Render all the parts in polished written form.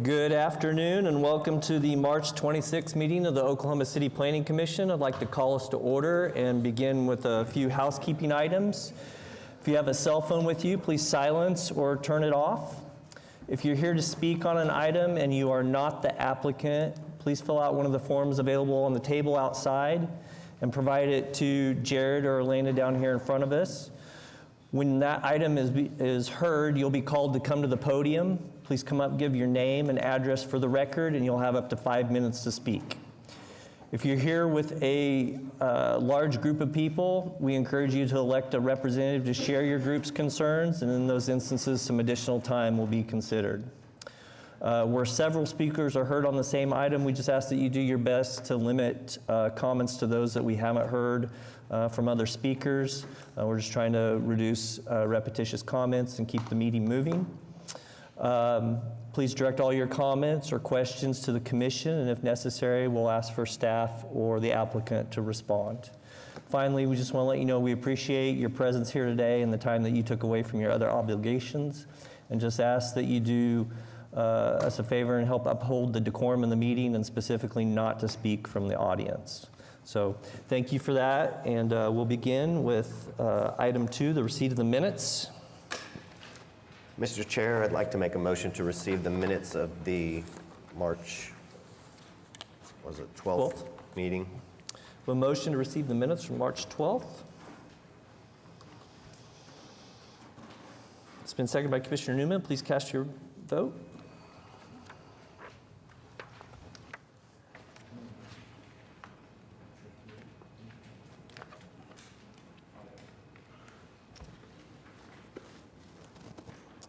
Good afternoon and welcome to the March 26th meeting of the Oklahoma City Planning Commission. I'd like to call us to order and begin with a few housekeeping items. If you have a cell phone with you, please silence or turn it off. If you're here to speak on an item and you are not the applicant, please fill out one of the forms available on the table outside and provide it to Jared or Elena down here in front of us. When that item is heard, you'll be called to come to the podium. Please come up, give your name and address for the record, and you'll have up to 5 minutes to speak. If you're here with a large group of people, we encourage you to elect a representative to share your group's concerns, and in those instances, some additional time will be considered. Where several speakers are heard on the same item, we just ask that you do your best to limit comments to those that we haven't heard from other speakers. We're just trying to reduce repetitious comments and keep the meeting moving. Please direct all your comments or questions to the commission, and if necessary, we'll ask for staff or the applicant to respond. Finally, we just want to let you know we appreciate your presence here today and the time that you took away from your other obligations, and just ask that you do us a favor and help uphold the decorum in the meeting, and specifically not to speak from the audience. So thank you for that, and we'll begin with item 2, the receipt of the minutes. Mr. Chair, I'd like to make a motion to receive the minutes of the March, 12th meeting. A motion to receive the minutes from March 12th. It's been seconded by Commissioner Newman. Please cast your vote.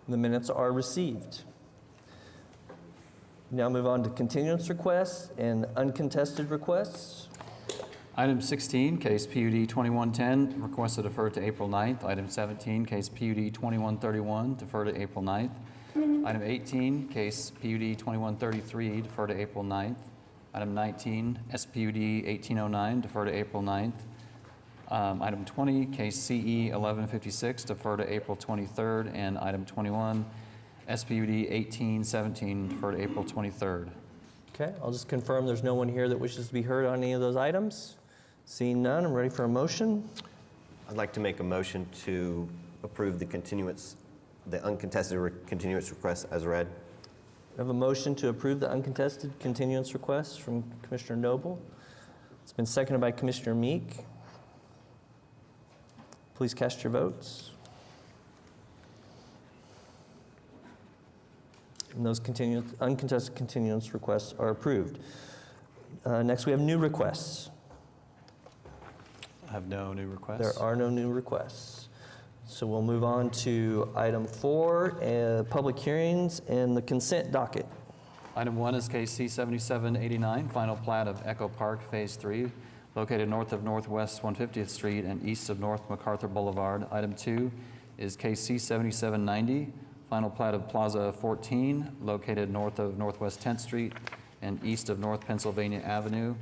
The minutes are received. Now move on to continuance requests and uncontested requests. Item 16, case PUD 2110, request to defer to April 9th. Item 17, case PUD 2131, defer to April 9th. Item 18, case PUD 2133, defer to April 9th. Item 19, SPUD 1809, defer to April 9th. Item 20, case CE 1156, defer to April 23rd, and item 21, SPUD 1817, defer to April 23rd. Okay, I'll just confirm there's no one here that wishes to be heard on any of those items. Seeing none, I'm ready for a motion. I'd like to make a motion to approve the uncontested continuance request as read. I have a motion to approve the uncontested continuance request from Commissioner Noble. It's been seconded by Commissioner Meek. Please cast your votes. And those uncontested continuance requests are approved. Next, we have new requests. I have no new requests. There are no new requests. So we'll move on to item 4, public hearings and the consent docket. Item 1 is case C7789, final plat of Echo Park Phase 3, located north of Northwest 150th Street and east of North MacArthur Boulevard. Item 2 is case C7790, final plat of Plaza 14, located north of Northwest 10th Street and east of North Pennsylvania Avenue.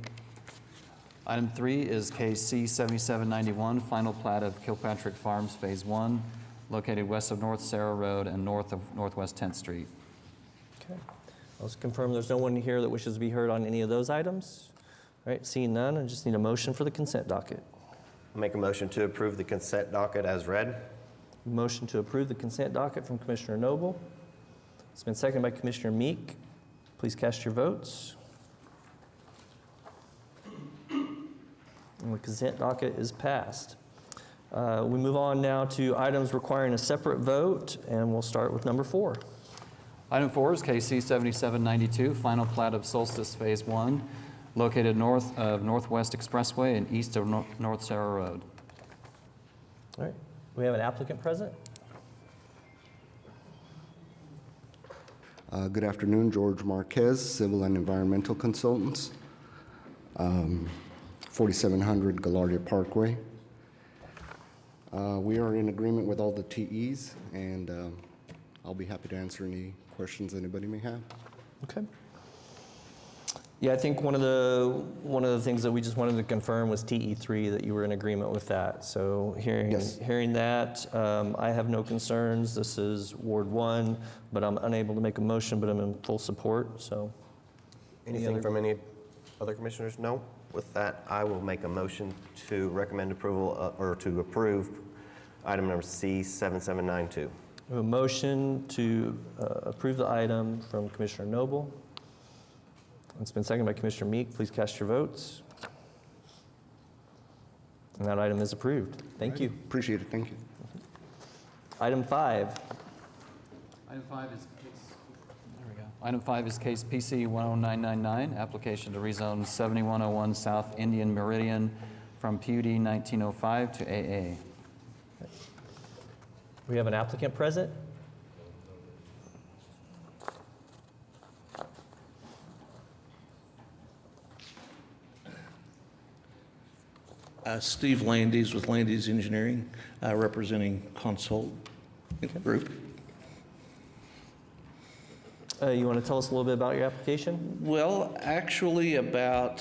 Item 3 is case C7791, final plat of Kilpatrick Farms Phase 1, located west of North Sarah Road and north of Northwest 10th Street. Okay. I'll just confirm there's no one here that wishes to be heard on any of those items. All right, seeing none, I just need a motion for the consent docket. I'll make a motion to approve the consent docket as read. Motion to approve the consent docket from Commissioner Noble. It's been seconded by Commissioner Meek. Please cast your votes. And the consent docket is passed. We move on now to items requiring a separate vote, and we'll start with number 4. Item 4 is case C7792, final plat of Solstice Phase 1, located north of Northwest Expressway and east of North Sarah Road. All right, we have an applicant present. Good afternoon, George Marquez, Civil and Environmental Consultants, 4700 Gaillardia Parkway. We are in agreement with all the TEs, and I'll be happy to answer any questions anybody may have. Okay. Yeah, I think one of the things that we just wanted to confirm was TE3, that you were in agreement with that. So Yes. hearing that, I have no concerns. This is Ward 1, but I'm unable to make a motion, but I'm in full support, so. Anything from any other commissioners? No? With that, I will make a motion to recommend approval, or to approve item number C7792. We have a motion to approve the item from Commissioner Noble. It's been seconded by Commissioner Meek. Please cast your votes. And that item is approved. Thank you. Appreciate it, thank you. Item 5. Item 5 is there we go. Item 5 is case PC 10999, application to rezone 7101 South Indian Meridian from PUD 1905 to AA. We have an applicant present. Steve Landis with Landis Engineering, representing Consult Group. You want to tell us a little bit about your application? Well, actually, about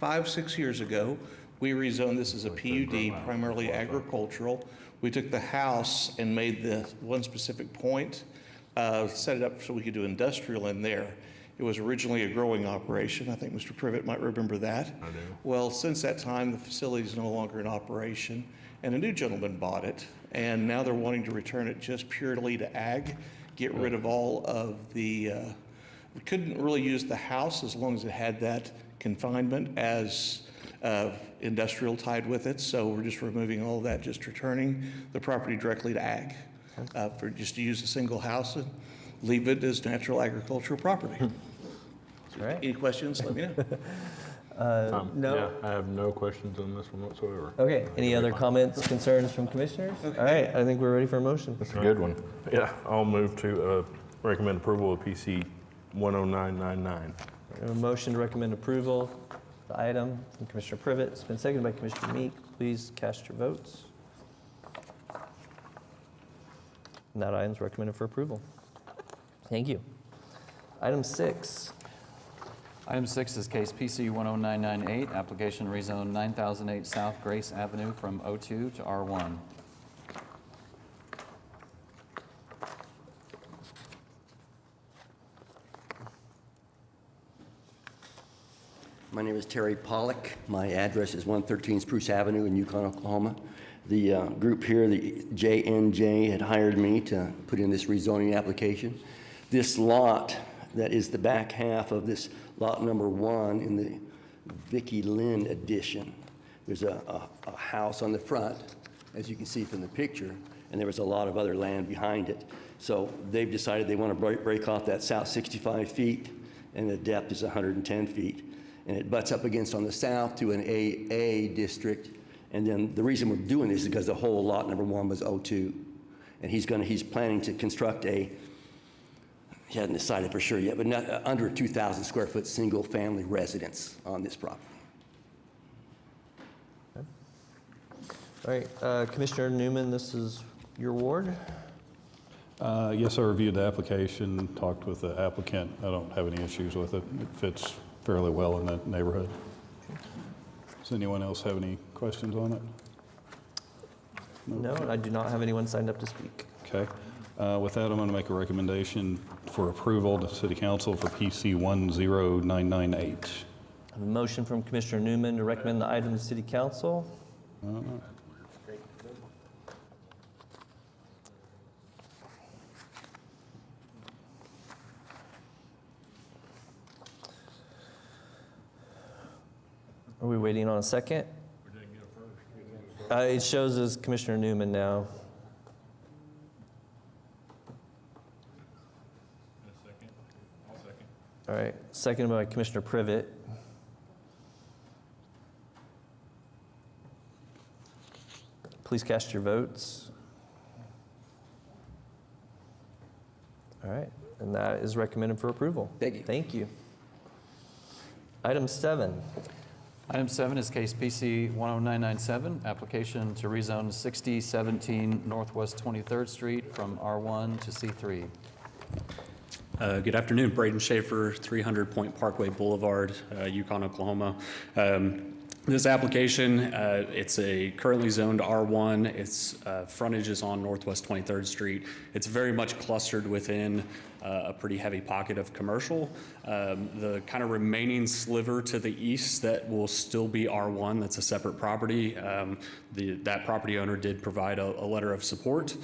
5-6 years ago, we rezoned this as a PUD, primarily agricultural. We took the house and made the one specific point, set it up so we could do industrial in there. It was originally a growing operation. I think Mr. Privet might remember that. I do. Well, since that time, the facility is no longer in operation, and a new gentleman bought it, and now they're wanting to return it just purely to ag, get rid of all of the, we couldn't really use the house as long as it had that confinement as industrial tied with it, so we're just removing all of that, just returning the property directly to ag, for just to use a single house and leave it as natural agricultural property. All right. Any questions, let me know. No? Yeah, I have no questions on this one whatsoever. Okay. Any other comments, concerns from commissioners? All right. I think we're ready for a motion. That's a good one. Yeah, I'll move to recommend approval of PC 10999. We have a motion to recommend approval of the item from Commissioner Privet. It's been seconded by Commissioner Meek. Please cast your votes. And that item is recommended for approval. Thank you. Item 6. Item 6 is case PC 10998, application to rezone 9008 South Grace Avenue from O2 to R1. My name is Terry Pollock. My address is 113 Spruce Avenue in Yukon, Oklahoma. The group here, the JNJ, had hired me to put in this rezoning application. This lot that is the back half of this lot number 1 in the Vicky Lynn addition. There's a house on the front, as you can see from the picture, and there was a lot of other land behind it. So they've decided they want to break off that south 65 feet, and the depth is 110 feet. And it butts up against on the south to an AA district. And then the reason we're doing this is because the whole lot number 1 was O2. And he's planning to construct he hasn't decided for sure yet, but not, under a 2,000 square foot single family residence on this property. All right. Commissioner Newman, this is your ward. Yes, I reviewed the application, talked with the applicant. I don't have any issues with it. It fits fairly well in that neighborhood. Does anyone else have any questions on it? No, and I do not have anyone signed up to speak. Okay. With that, I'm going to make a recommendation for approval to City Council for PC 10998. I have a motion from Commissioner Newman to recommend the item to City Council. Are we waiting on a second? It shows as Commissioner Newman now. All right, seconded by Commissioner Privet. Please cast your votes. All right, and that is recommended for approval. Thank you. Thank you. Item 7. Item 7 is case PC 10997, application to rezone 6017 Northwest 23rd Street from R1 to C3. Good afternoon, Braden Schaefer, 300 Point Parkway Boulevard, Yukon, Oklahoma. This application, it's currently zoned R1. Its frontage is on Northwest 23rd Street. It's very much clustered within a pretty heavy pocket of commercial. The kind of remaining sliver to the east that will still be R1, that's a separate property. That property owner did provide a letter of support.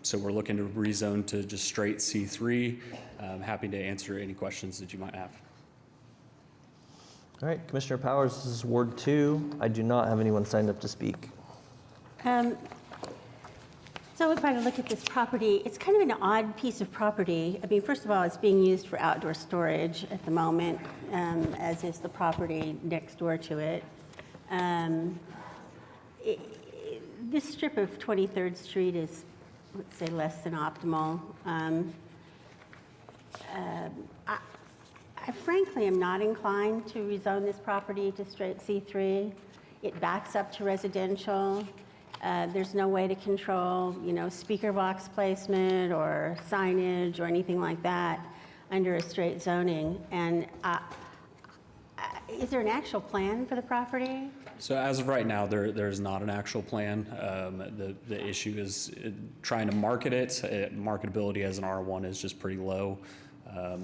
So we're looking to rezone to just straight C3. I'm happy to answer any questions that you might have. All right, Commissioner Powers, this is Ward 2. I do not have anyone signed up to speak. So if I look at this property, it's kind of an odd piece of property. I mean, first of all, it's being used for outdoor storage at the moment, as is the property next door to it. This strip of 23rd Street is, let's say, less than optimal. I frankly am not inclined to rezone this property to straight C3. It backs up to residential. There's no way to control, speaker box placement or signage or anything like that under a straight zoning. And is there an actual plan for the property? So as of right now, there's not an actual plan. The issue is trying to market it. Marketability as an R1 is just pretty low.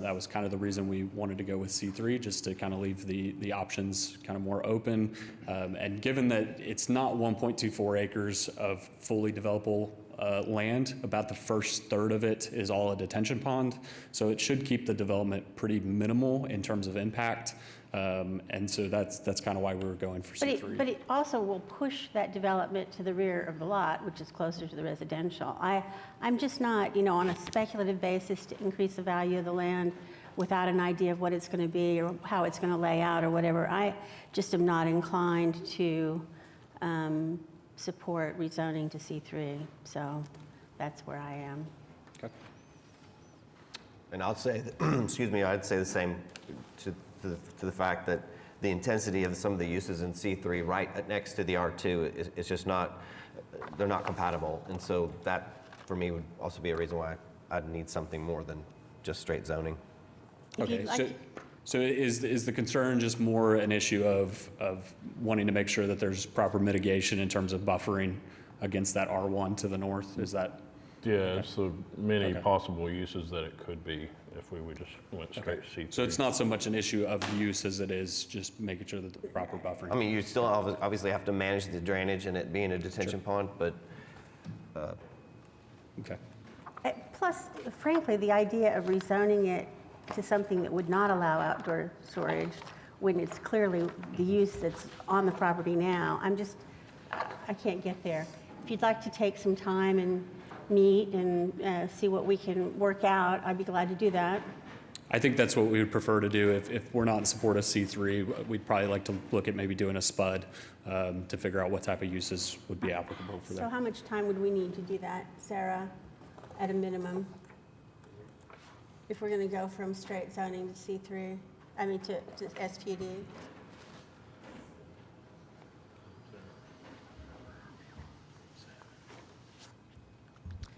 That was kind of the reason we wanted to go with C3, just to kind of leave the options kind of more open. And given that it's not 1.24 acres of fully developable land, about the first third of it is all a detention pond. So it should keep the development pretty minimal in terms of impact. And so that's kind of why we were going for C3. But it also will push that development to the rear of the lot, which is closer to the residential. I'm just not, on a speculative basis to increase the value of the land without an idea of what it's going to be or how it's going to lay out or whatever. I just am not inclined to support rezoning to C3. So that's where I am. Okay. And I'll say, excuse me, I'd say the same to the fact that the intensity of some of the uses in C3 right next to the R2 is just not, they're not compatible. And so that, for me, would also be a reason why I'd need something more than just straight zoning. Okay, so is the concern just more an issue of wanting to make sure that there's proper mitigation in terms of buffering against that R1 to the north? Is that? Yeah, so many possible uses that it could be if we would just went straight to C3. So it's not so much an issue of use as it is just making sure that the proper buffering. I mean, you still obviously have to manage the drainage and it being a detention pond, but Okay. Plus, frankly, the idea of rezoning it to something that would not allow outdoor storage when it's clearly the use that's on the property now, I can't get there. If you'd like to take some time and meet and see what we can work out, I'd be glad to do that. I think that's what we would prefer to do. If we're not in support of C3, we'd probably like to look at maybe doing a SPUD to figure out what type of uses would be applicable for So that. how much time would we need to do that, Sarah, at a minimum? If we're going to go from straight zoning to C3, to SPUD?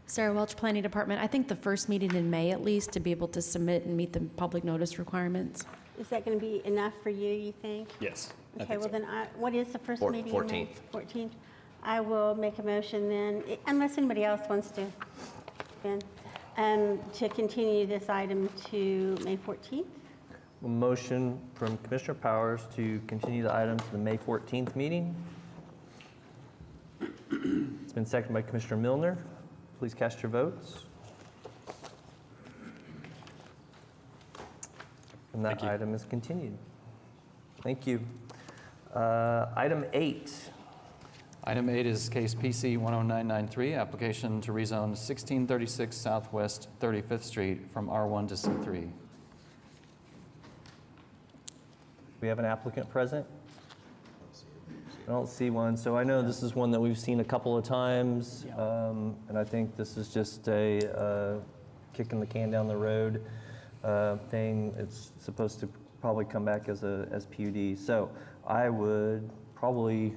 Sarah Welch, Planning Department. I think the first meeting in May at least to be able to submit and meet the public notice requirements. Is that going to be enough for you think? Yes. I Okay, think well so. then, what is the first meeting in May? 14th. 14th. I will make a motion then, unless anybody else wants to, Ben, to continue this item to May 14th. A motion from Commissioner Powers to continue the item to the May 14th meeting. It's been seconded by Commissioner Milner. Please cast your votes. And that item is continued. Thank you. Item 8. Item 8 is case PC 10993, application to rezone 1636 Southwest 35th Street from R1 to C3. We have an applicant present? I don't see one, so I know this is one that we've seen a couple of times, and I think this is just a kicking the can down the road thing. It's supposed to probably come back as PUD. So I would probably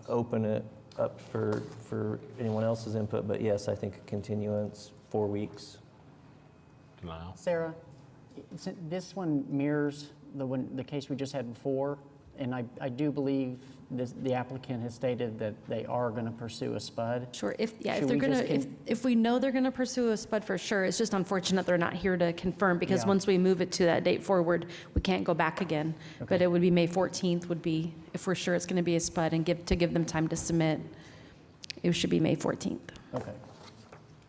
open it up for anyone else's input, but yes, I think a continuance, 4 weeks. Denial. Sarah, this one mirrors the case we just had before, and I do believe the applicant has stated that they are going to pursue a SPUD. Sure, if Should they're we gonna, just if we know they're gonna pursue a SPUD for sure, it's just unfortunate they're not here to confirm, because Yeah. once we move it to that date forward, we can't go back again. But it would be May 14th would be, if we're sure it's gonna be a SPUD and give them time to submit, it should be May 14th. Okay.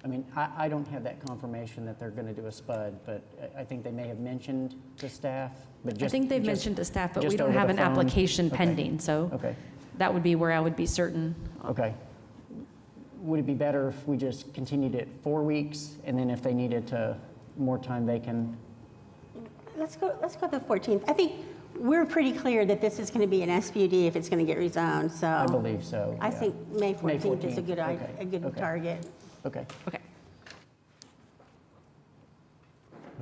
I mean, I don't have that confirmation that they're going to do a SPUD, but I think they may have mentioned to staff, but just... I think they've just- mentioned to staff, but we just don't over have the an phone? application Okay. pending, so Okay, that would be where I would be certain. okay. Would it be better if we just continued it 4 weeks, and then if they needed more time, they can... Let's go the 14th. I think we're pretty clear that this is going to be an SPUD if it's going to get rezoned, so. I believe so. I yeah. think May 14th is a 14th, good, okay, a good okay. target. Okay. Okay.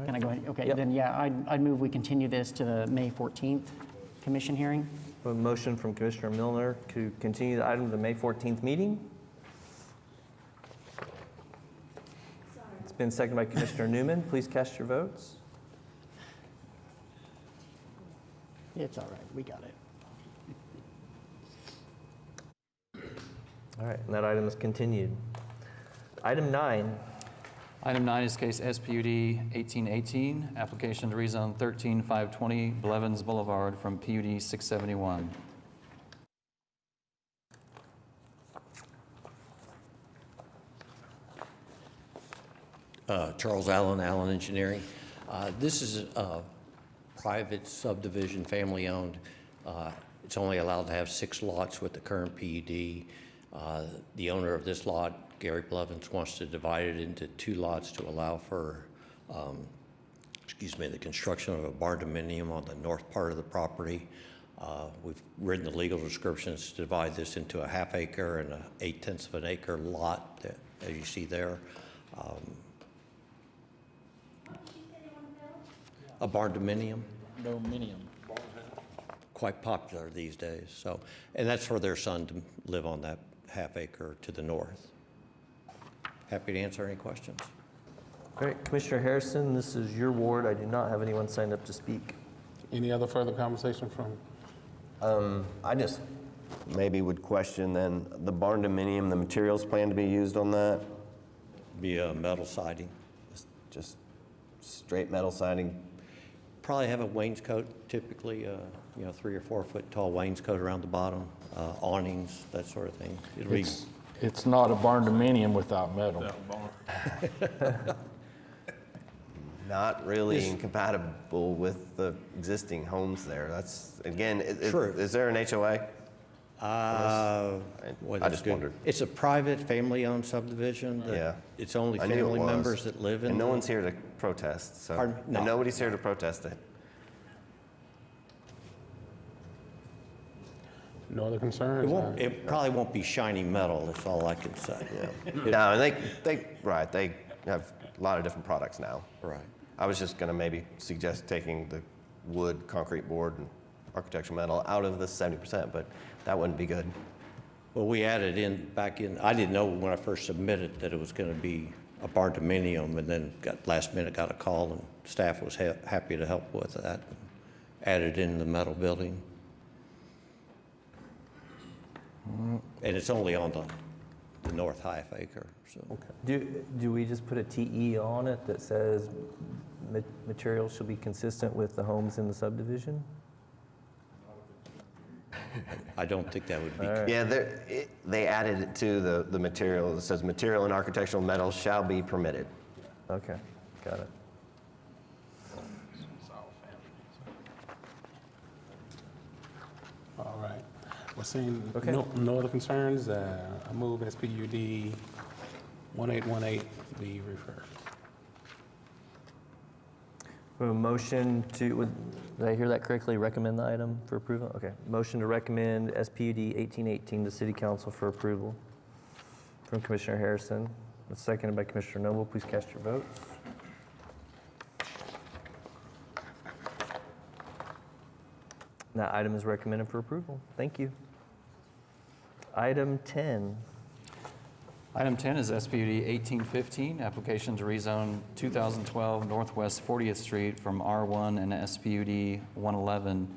Can I go ahead? Okay, Yep. then, yeah, I'd move we continue this to the May 14th commission hearing. A motion from Commissioner Milner to continue the item to the May 14th meeting. It's been seconded by Commissioner Newman. Please cast your votes. It's all right, we got it. All right, and that item is continued. Item 9. Item 9 is case SPUD 1818, application to rezone 13520 Blevins Boulevard from PUD 671. Charles Allen, Allen Engineering. This is a private subdivision, family-owned. It's only allowed to have 6 lots with the current PUD. The owner of this lot, Gary Blevins, wants to divide it into 2 lots to allow for, the construction of a barn dominium on the north part of the property. We've written the legal descriptions to divide this into a ½ acre and a 0.8 of an acre lot, that, as you see there. A barn dominium. Quite popular these days. So, and that's for their son to live on that ½ acre to the north. Happy to answer any questions. Great. Commissioner Harrison, this is your ward. I do not have anyone signed up to speak. Any other further conversation from? I just maybe would question then the barn dominium, the materials planned to be used on that? Be a metal siding. Just straight metal siding? Probably have a wainscot, typically, 3 or 4 foot tall wainscot around the bottom, awnings, that sort of thing. It'll be It's not a barn dominium without metal. Not really incompatible with the existing homes there. That's, again, True. is there an HOA? I just wondered. It's a private, family-owned subdivision. that Yeah. It's only I knew it family was. members that live in. And no the- one's here to protest, so. Pardon? No. And nobody's here to protest it. No other concerns? It probably won't be shiny metal, that's all I can say. No, and they have a lot of different products now. Right. I was just gonna maybe suggest taking the wood, concrete board, and architectural metal out of the 70%, but that wouldn't be good. Well, we added back in, I didn't know when I first submitted that it was going to be a barn dominium, and then last minute got a call, and staff was happy to help with that. Added in the metal building. And it's only on the north ½ acre, so. Do we just put a TE on it that says materials shall be consistent with the homes in the subdivision? I don't think that would be. Yeah, they added it to the material. It says material and architectural metals shall be permitted. Okay, got it. All right. We're seeing Okay. no other concerns. I move SPUD 1818 be referred. We have a motion to, did I hear that correctly, recommend the item for approval? Okay, motion to recommend SPUD 1818 to City Council for approval from Commissioner Harrison. That's seconded by Commissioner Noble. Please cast your votes. That item is recommended for approval. Thank you. Item 10. Item 10 is SPUD 1815, application to rezone 2012 Northwest 40th Street from R1 and SPUD 111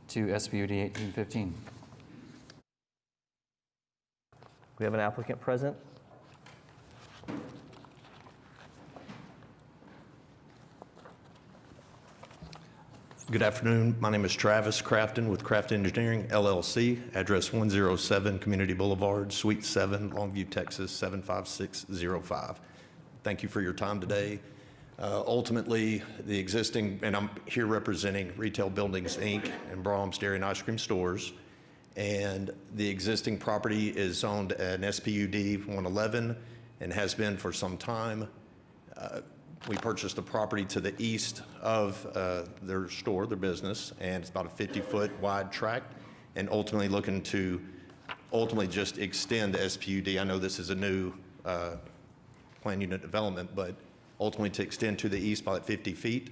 to SPUD 1815. We have an applicant present. Good afternoon. My name is Travis Crafton with Craft Engineering, LLC, address 107 Community Boulevard, Suite 7, Longview, Texas, 75605. Thank you for your time today. Ultimately, the existing, and I'm here representing Retail Buildings, Inc. and Brahms Dairy and Ice Cream Stores, and the existing property is zoned an SPUD 111 and has been for some time. We purchased the property to the east of their store, their business, and it's about a 50-foot wide tract, and ultimately looking to just extend the SPUD. I know this is a new plan unit development, but ultimately to extend to the east by 50 feet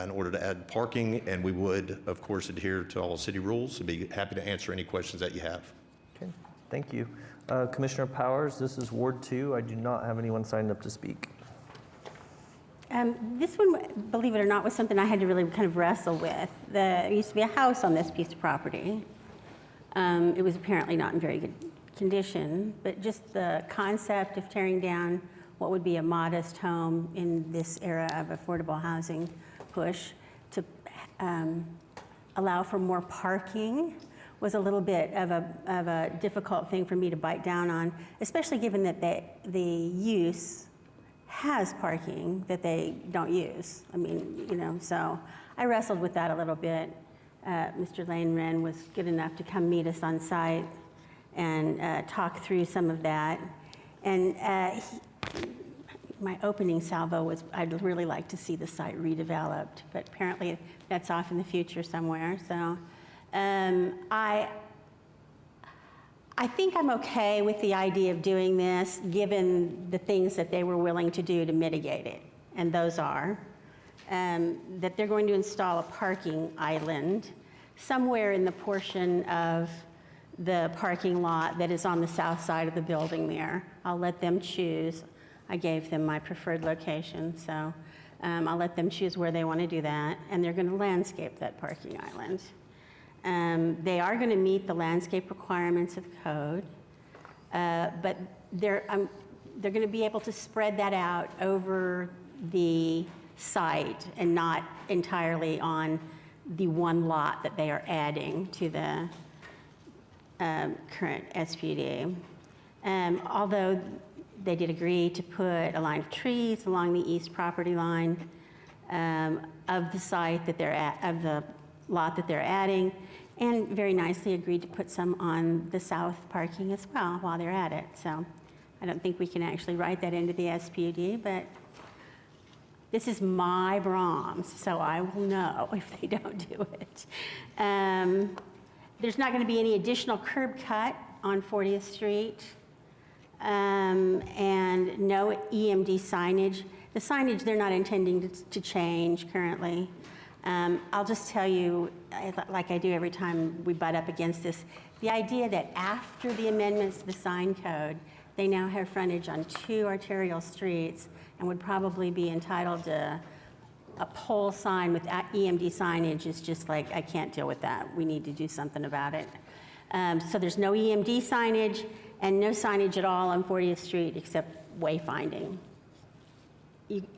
in order to add parking, and we would, of course, adhere to all city rules. I'd be happy to answer any questions that you have. Okay, thank you. Commissioner Powers, this is Ward 2. I do not have anyone signed up to speak. This one, believe it or not, was something I had to really kind of wrestle with. There used to be a house on this piece of property. It was apparently not in very good condition, but just the concept of tearing down what would be a modest home in this era of affordable housing push to allow for more parking was a little bit of a difficult thing for me to bite down on, especially given that the use has parking that they don't use. I mean, you know, so I wrestled with that a little bit. Mr. Lane Wren was good enough to come meet us on site and talk through some of that. And my opening salvo was, I'd really like to see the site redeveloped, but apparently that's off in the future somewhere. So I think I'm okay with the idea of doing this, given the things that they were willing to do to mitigate it. And those are that they're going to install a parking island somewhere in the portion of the parking lot that is on the south side of the building there. I'll let them choose. I gave them my preferred location, so I'll let them choose where they want to do that. And they're going to landscape that parking island. They are going to meet the landscape requirements of the code, but they're going to be able to spread that out over the site and not entirely on the one lot that they are adding to the current SPUD. Although they did agree to put a line of trees along the east property line of the site that they're at, of the lot that they're adding, and very nicely agreed to put some on the south parking as well while they're at it. So I don't think we can actually write that into the SPUD, but this is my Brahms, so I will know if they don't do it. There's not going to be any additional curb cut on 40th Street, and no EMD signage. The signage they're not intending to change currently. I'll just tell you, like I do every time we butt up against this, the idea that after the amendments to the sign code, they now have frontage on 2 arterial streets and would probably be entitled to a pole sign with EMD signage is just like, I can't deal with that. We need to do something about it. So there's no EMD signage and no signage at all on 40th Street except wayfinding.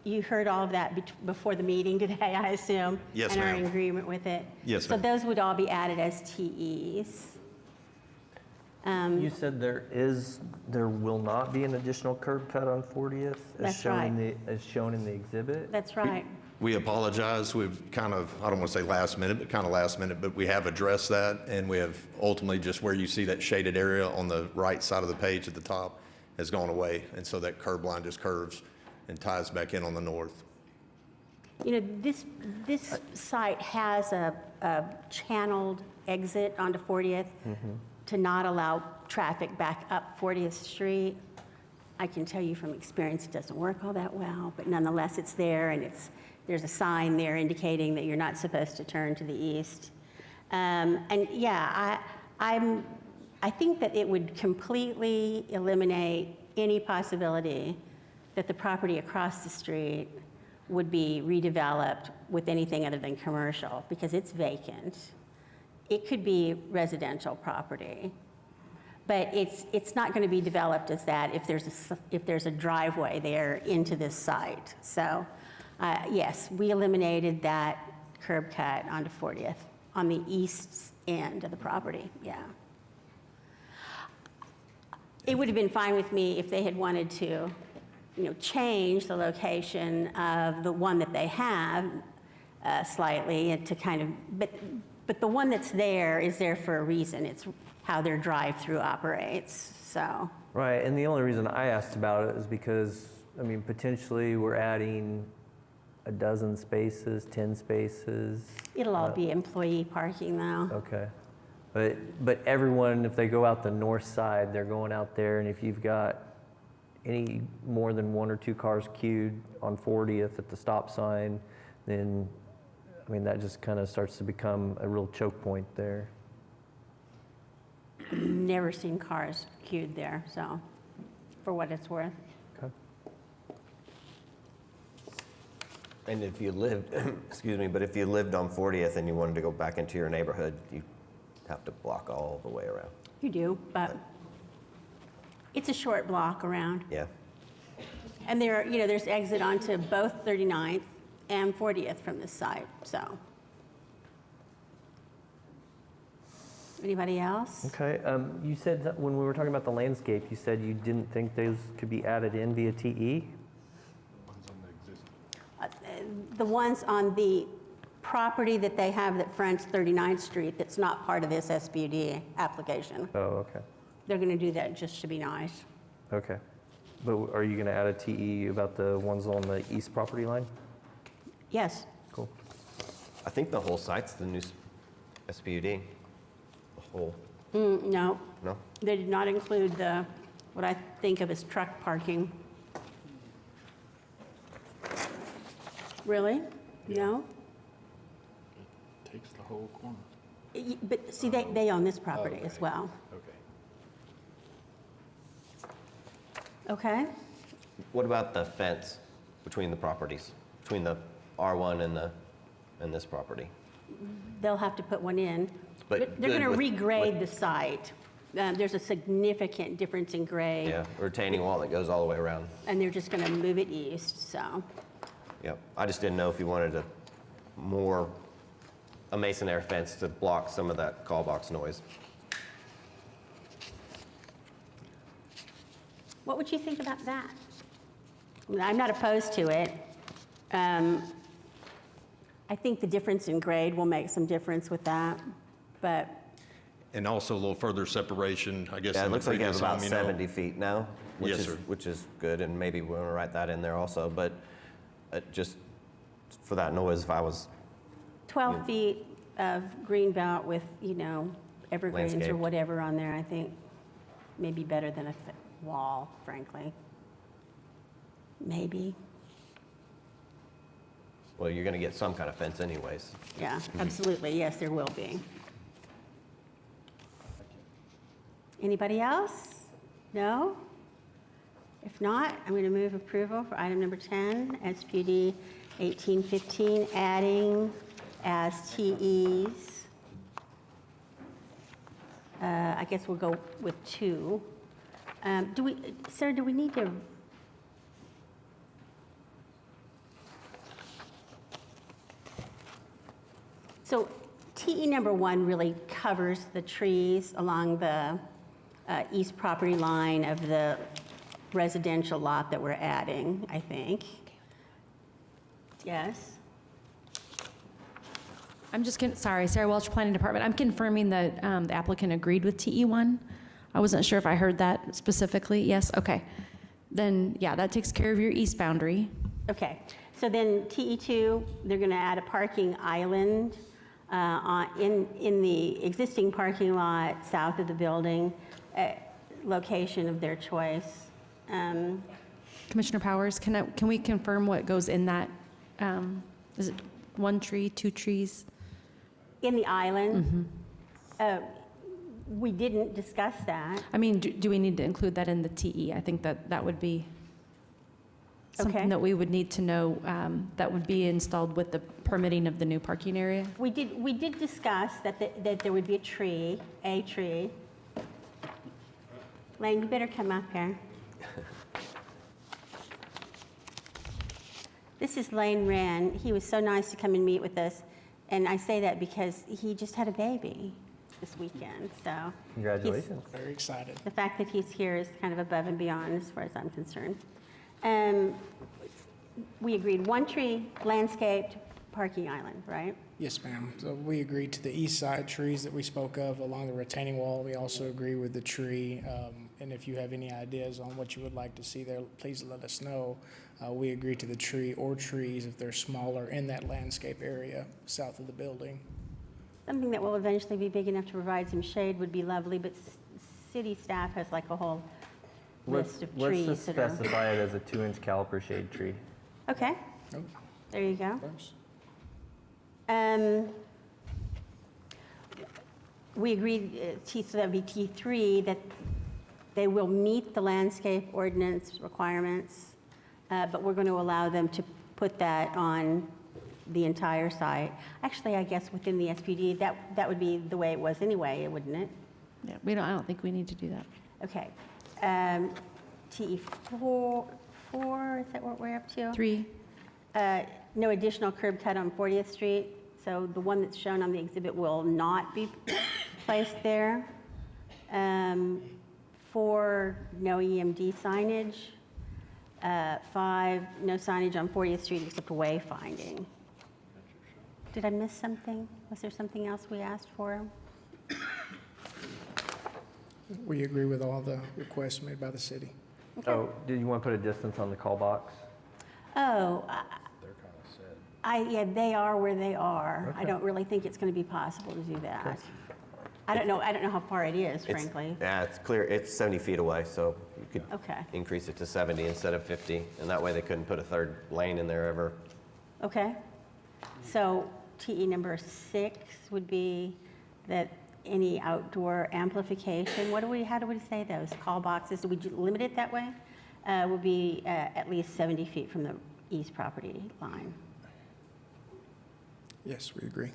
You heard all of that before the meeting today, I assume? Yes, and ma'am. are in agreement with it? Yes, So ma'am. those would all be added as TEs. You said there will not be an additional curb cut on 40th That's right. as shown in the exhibit? That's right. We apologize. We've kind of, I don't want to say last minute, but kind of last minute, but we have addressed that, and we have ultimately just where you see that shaded area on the right side of the page at the top has gone away, and so that curb line just curves and ties back in on the north. You know, this site has a channeled exit onto 40th to not allow traffic back up 40th Street. I can tell you from experience it doesn't work all that well, but nonetheless it's there, and there's a sign there indicating that you're not supposed to turn to the east. And yeah, I think that it would completely eliminate any possibility that the property across the street would be redeveloped with anything other than commercial, because it's vacant. It could be residential property, but it's not going to be developed as that if there's a driveway there into this site. So, yes, we eliminated that curb cut onto 40th on the east end of the property, yeah. It would have been fine with me if they had wanted to, change the location of the one that they have slightly and to kind of, but the one that's there is there for a reason. It's how their drive-through operates, so. Right, and the only reason I asked about it is because, potentially we're adding a dozen spaces, 10 spaces. It'll all be employee parking though. Okay. But everyone, if they go out the north side, they're going out there, and if you've got any more than 1 or 2 cars queued on 40th at the stop sign, then, that just kind of starts to become a real choke point there. Never seen cars queued there, so, for what it's worth. Okay. And if you lived, excuse me, but if you lived on 40th and you wanted to go back into your neighborhood, you have to block all the way around. You do, but it's a short block around. Yeah. And there's exit onto both 39th and 40th from this site, so. Anybody else? Okay, you said that when we were talking about the landscape, you said you didn't think those could be added in via TE? The ones on the property that they have that fronts 39th Street that's not part of this SPUD application. Oh, okay. They're going to do that just to be nice. Okay. But are you going to add a TE about the ones on the east property line? Yes. Cool. I think the whole site's the new SPUD. The whole, No, no? they did not include what I think of as truck parking. Really? No? Takes the whole corner. But see, they own this property as well. Okay? What about the fence between the properties, between the R1 and this property? They'll have to put one in. But They're going to with- regrade the site. There's a significant difference in grade. Yeah, retaining wall that goes all the way around. And they're just going to move it east, so. Yep. I just didn't know if you wanted a masonry fence to block some of that call box noise. What would you think about that? I'm not opposed to it. I think the difference in grade will make some difference with that, but And also a little further separation, I guess. Yeah, it in the looks like you have previous about home, 70 feet now, Yes, sir. which is good, and maybe we want to write that in there also, but just for that noise, if I was 12 feet of green belt with, evergreens or Landscaped. whatever on there, I think may be better than a wall, frankly. Maybe. Well, you're going to get some kind of fence anyways. Yeah, absolutely. Yes, there will be. Anybody else? No? If not, I'm going to move approval for item number 10, SPUD 1815, adding as TEs. I guess we'll go with 2. Sarah, do we need to? So TE number 1 really covers the trees along the east property line of the residential lot that we're adding, I think. Yes? I'm just, sorry, Sarah Welch, Planning Department. I'm confirming that the applicant agreed with TE1. I wasn't sure if I heard that specifically. Yes, okay. Then, yeah, that takes care of your east boundary. Okay, so then TE2, they're going to add a parking island in the existing parking lot south of the building, location of their choice. Commissioner Powers, can we confirm what goes in that? Is it 1 tree, 2 trees? In the island, We didn't discuss that. I mean, do we need to include that in the TE? I think that would be something Okay. that we would need to know, that would be installed with the permitting of the new parking area. We did discuss that there would be a tree. Lane, you better come up here. This is Lane Wren. He was so nice to come and meet with us. And I say that because he just had a baby this weekend, so. Congratulations. Very excited. The fact that he's here is kind of above and beyond as far as I'm concerned. We agreed, one tree, landscaped, parking island, right? Yes, ma'am. So we agreed to the east side trees that we spoke of along the retaining wall. We also agree with the tree. And if you have any ideas on what you would like to see there, please let us know. We agree to the tree or trees if they're smaller in that landscape area south of the building. Something that will eventually be big enough to provide some shade would be lovely, but city staff has like a whole list of trees Let's just that are. specify it as a 2-inch caliper shade tree. Okay, Oh, there you go. thanks. We agreed, so that would be T3, that they will meet the landscape ordinance requirements, but we're going to allow them to put that on the entire site. Actually, I guess within the SPD, that would be the way it was anyway, wouldn't it? Yeah, I don't think we need to do that. Okay. TE4, is that what we're up to? 3, No additional curb cut on 40th Street, so the one that's shown on the exhibit will not be placed there. 4, no EMD signage. 5, no signage on 40th Street except wayfinding. Did I miss something? Was there something else we asked for? We agree with all the requests made by the city. Oh, did you want to put a distance on the call box? Oh, yeah, they are where they are. I don't really think it's going to be possible to do that. I don't know how far it is, frankly. Yeah, it's clear, it's 70 feet away, so you could Okay. increase it to 70 instead of 50, and that way they couldn't put a third lane in there ever. Okay. So TE number 6 would be that any outdoor amplification, how do we say those? Call boxes, do we limit it that way? Will be at least 70 feet from the east property line. Yes, we agree.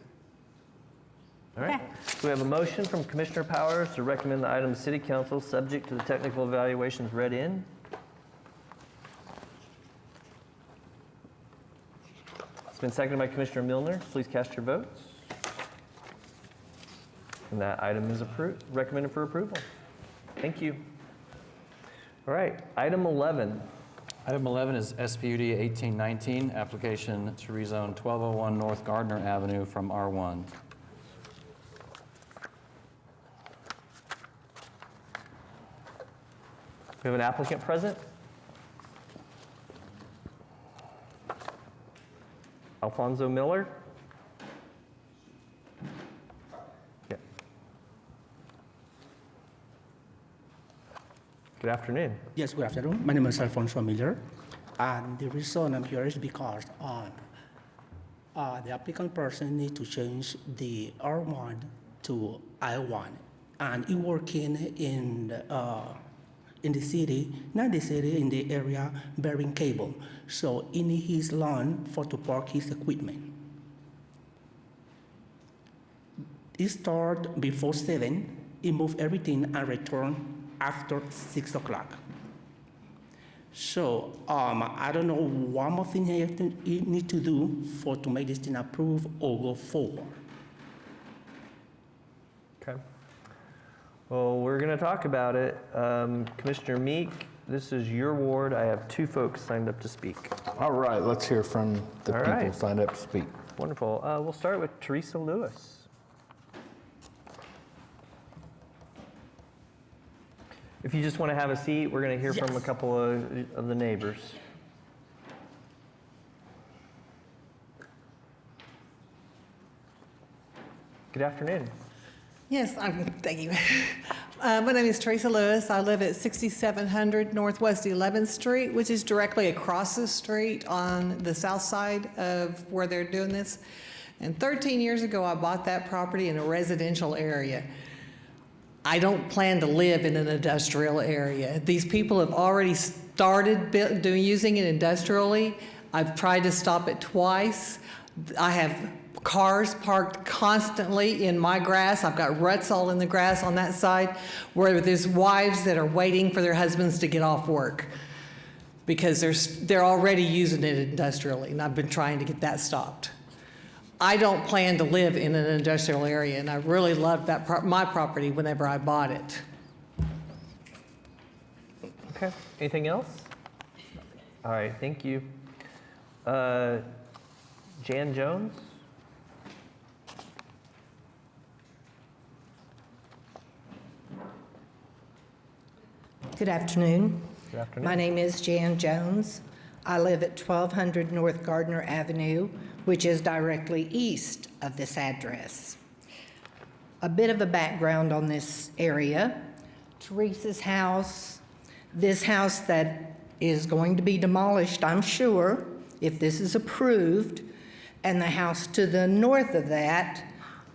All right. Okay. So we have a motion from Commissioner Powers to recommend the item to City Council, subject to the technical evaluations read in. It's been seconded by Commissioner Milner. Please cast your votes. And that item is approved, recommended for approval. Thank you. All right, item 11. Item 11 is SPUD 1819, application to rezone 1201 North Gardner Avenue from R1. We have an applicant present. Alfonso Miller. Yeah. Good afternoon. Yes, good afternoon. My name is Alfonso Miller. And the reason I'm here is because the applicant person needs to change the R1 to I1. And he working in the city, not the city, in the area bearing cable. So in his lawn for to park his equipment. He start before 7, he move everything and return after 6 o'clock. So I don't know one more thing he need to do to make this thing approved or go forward. Okay. Well, we're going to talk about it. Commissioner Meek, this is your ward. I have 2 folks signed up to speak. All right, let's hear from the All people right. signed up to speak. Wonderful. We'll start with Teresa Lewis. If you just want to have a seat, we're going to hear from a couple of the neighbors. Good afternoon. Yes, thank you. My name is Teresa Lewis. I live at 6700 Northwest 11th Street, which is directly across the street on the south side of where they're doing this. And 13 years ago, I bought that property in a residential area. I don't plan to live in an industrial area. These people have already started using it industrially. I've tried to stop it twice. I have cars parked constantly in my grass. I've got ruts all in the grass on that side where there's wives that are waiting for their husbands to get off work because they're already using it industrially, and I've been trying to get that stopped. I don't plan to live in an industrial area, and I really loved that my property whenever I bought it. Okay, anything else? All right, thank you. Jan Jones? Good afternoon. Good afternoon. My name is Jan Jones. I live at 1200 North Gardner Avenue, which is directly east of this address. A bit of a background on this area. Teresa's house, this house that is going to be demolished, I'm sure, if this is approved, and the house to the north of that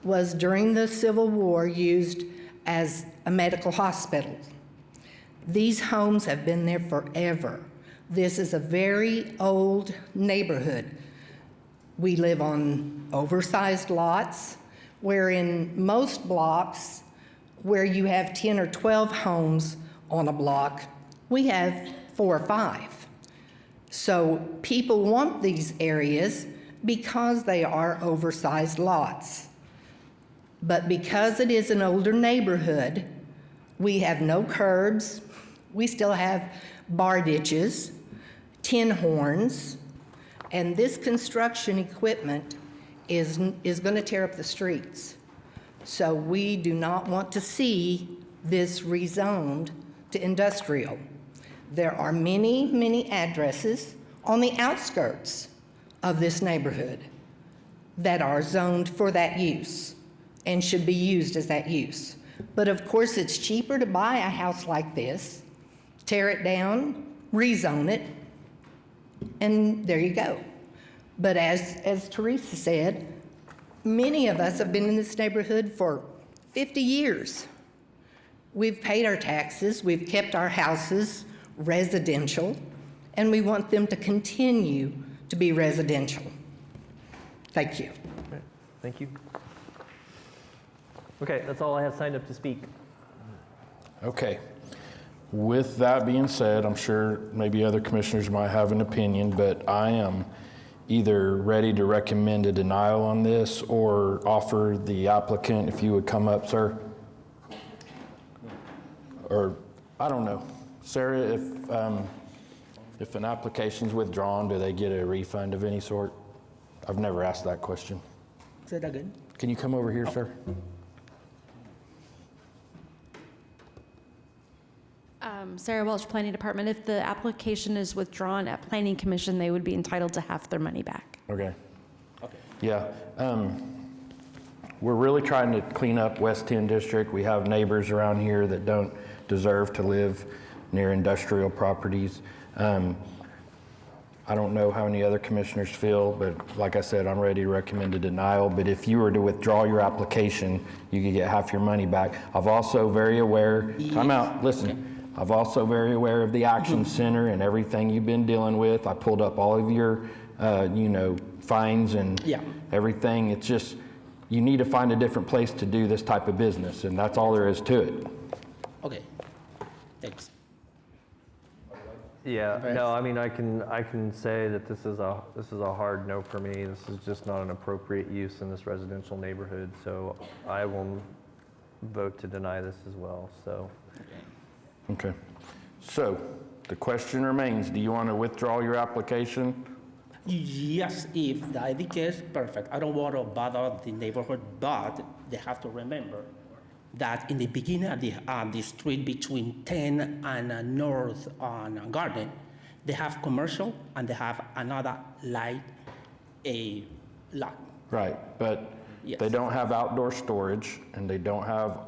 was during the Civil War used as a medical hospital. These homes have been there forever. This is a very old neighborhood. We live on oversized lots, where in most blocks, where you have 10 or 12 homes on a block, we have 4 or 5. So people want these areas because they are oversized lots. But because it is an older neighborhood, we have no curbs. We still have bar ditches, tin horns, and this construction equipment is going to tear up the streets. So we do not want to see this rezoned to industrial. There are many, many addresses on the outskirts of this neighborhood that are zoned for that use and should be used as that use. But of course, it's cheaper to buy a house like this, tear it down, rezone it, and there you go. But as Teresa said, many of us have been in this neighborhood for 50 years. We've paid our taxes, we've kept our houses residential, and we want them to continue to be residential. Thank you. Okay, thank you. Okay, that's all I have signed up to speak. Okay. With that being said, I'm sure maybe other commissioners might have an opinion, but I am either ready to recommend a denial on this or offer the applicant, if you would come up, sir. Or, I don't know. Sarah, if an application's withdrawn, do they get a refund of any sort? I've never asked that question. Say that again. Can you come over here, sir? Sarah Welch, Planning Department. If the application is withdrawn at Planning Commission, they would be entitled to half their money back. Okay. Yeah. We're really trying to clean up West 10 District. We have neighbors around here that don't deserve to live near industrial properties. I don't know how any other commissioners feel, but like I said, I'm ready to recommend a denial. But if you were to withdraw your application, you could get half your money back. I'm also very aware, time out, listen. Okay. I'm also very aware of the Action Center and everything you've been dealing with. I pulled up all of your, fines and everything. It's just, you need to find a different place to do this type of business, and that's all there is to it. Okay, thanks. Yeah, no, I mean, I can say that this is a hard no for me. This is just not an appropriate use in this residential neighborhood, so I will vote to deny this as well, so. Okay. So the question remains, do you want to withdraw your application? Yes, if that is the case, perfect. I don't want to bother the neighborhood, but they have to remember that in the beginning of the street between 10 and North on Garden, they have commercial and they have another light lot. Right, but they don't have outdoor storage and they don't have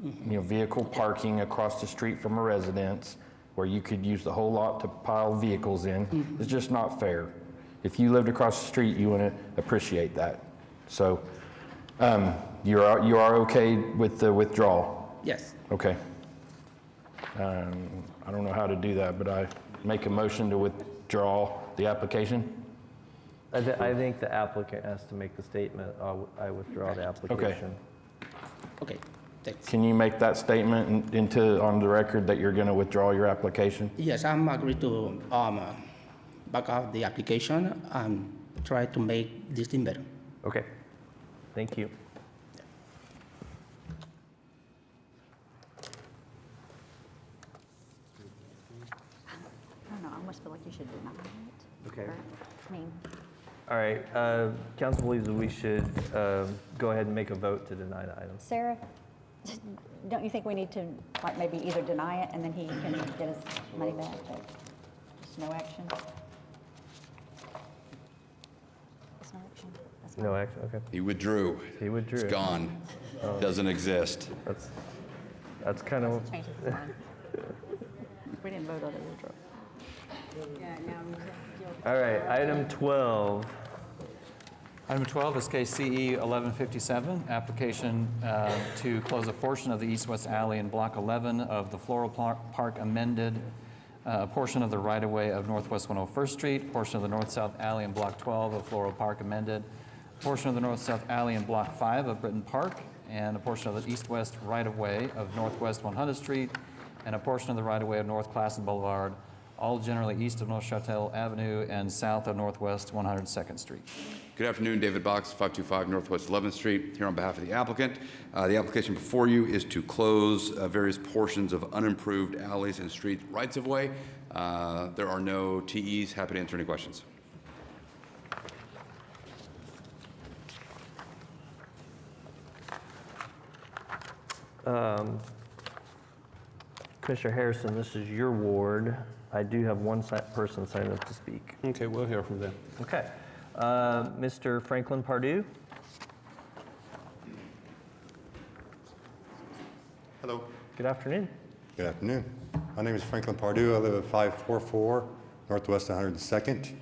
vehicle parking across the street from a residence where you could use the whole lot to pile vehicles in. It's just not fair. If you lived across the street, you wouldn't appreciate that. So You are okay with the withdrawal? Yes. Okay. I don't know how to do that, but I make a motion to withdraw the application. I think the applicant has to make the statement, I withdraw the application. Okay, thanks. Can you make that statement on the record that you're going to withdraw your application? Yes, I'm agree to back out the application and try to make this thing better. Okay, thank you. I don't know, I almost feel like you should deny it. Okay. I mean, All right, council believes we should go ahead and make a vote to deny the item. Sarah, don't you think we need to, like, maybe either deny it and then he can get his money back, or just no action? Just no action? That's fine. No action, okay. He withdrew. He withdrew. It's gone. Oh. Doesn't exist. That's kind of, Change his mind. We didn't vote on the withdrawal. all right, item 12. Item 12 is case CE 1157, application to close a portion of the east-west alley in Block 11 of the Floral Park amended, a portion of the right-of-way of Northwest 101st Street, portion of the north-south alley in Block 12 of Floral Park amended, portion of the north-south alley in Block 5 of Britton Park, and a portion of the east-west right-of-way of Northwest 100th Street, and a portion of the right-of-way of North Classen Boulevard, all generally east of North Châtel Avenue and south of Northwest 102nd Street. Good afternoon, David Box, 525 Northwest 11th Street, here on behalf of the applicant. The application before you is to close various portions of unimproved alleys and street rights-of-way. There are no TEs. Happy to answer any questions. Commissioner Harrison, this is your ward. I do have one person signed up to speak. Okay, we'll hear from them. Okay. Mr. Franklin Pardue? Hello. Good afternoon. Good afternoon. My name is Franklin Pardue. I live at 544 Northwest 102nd.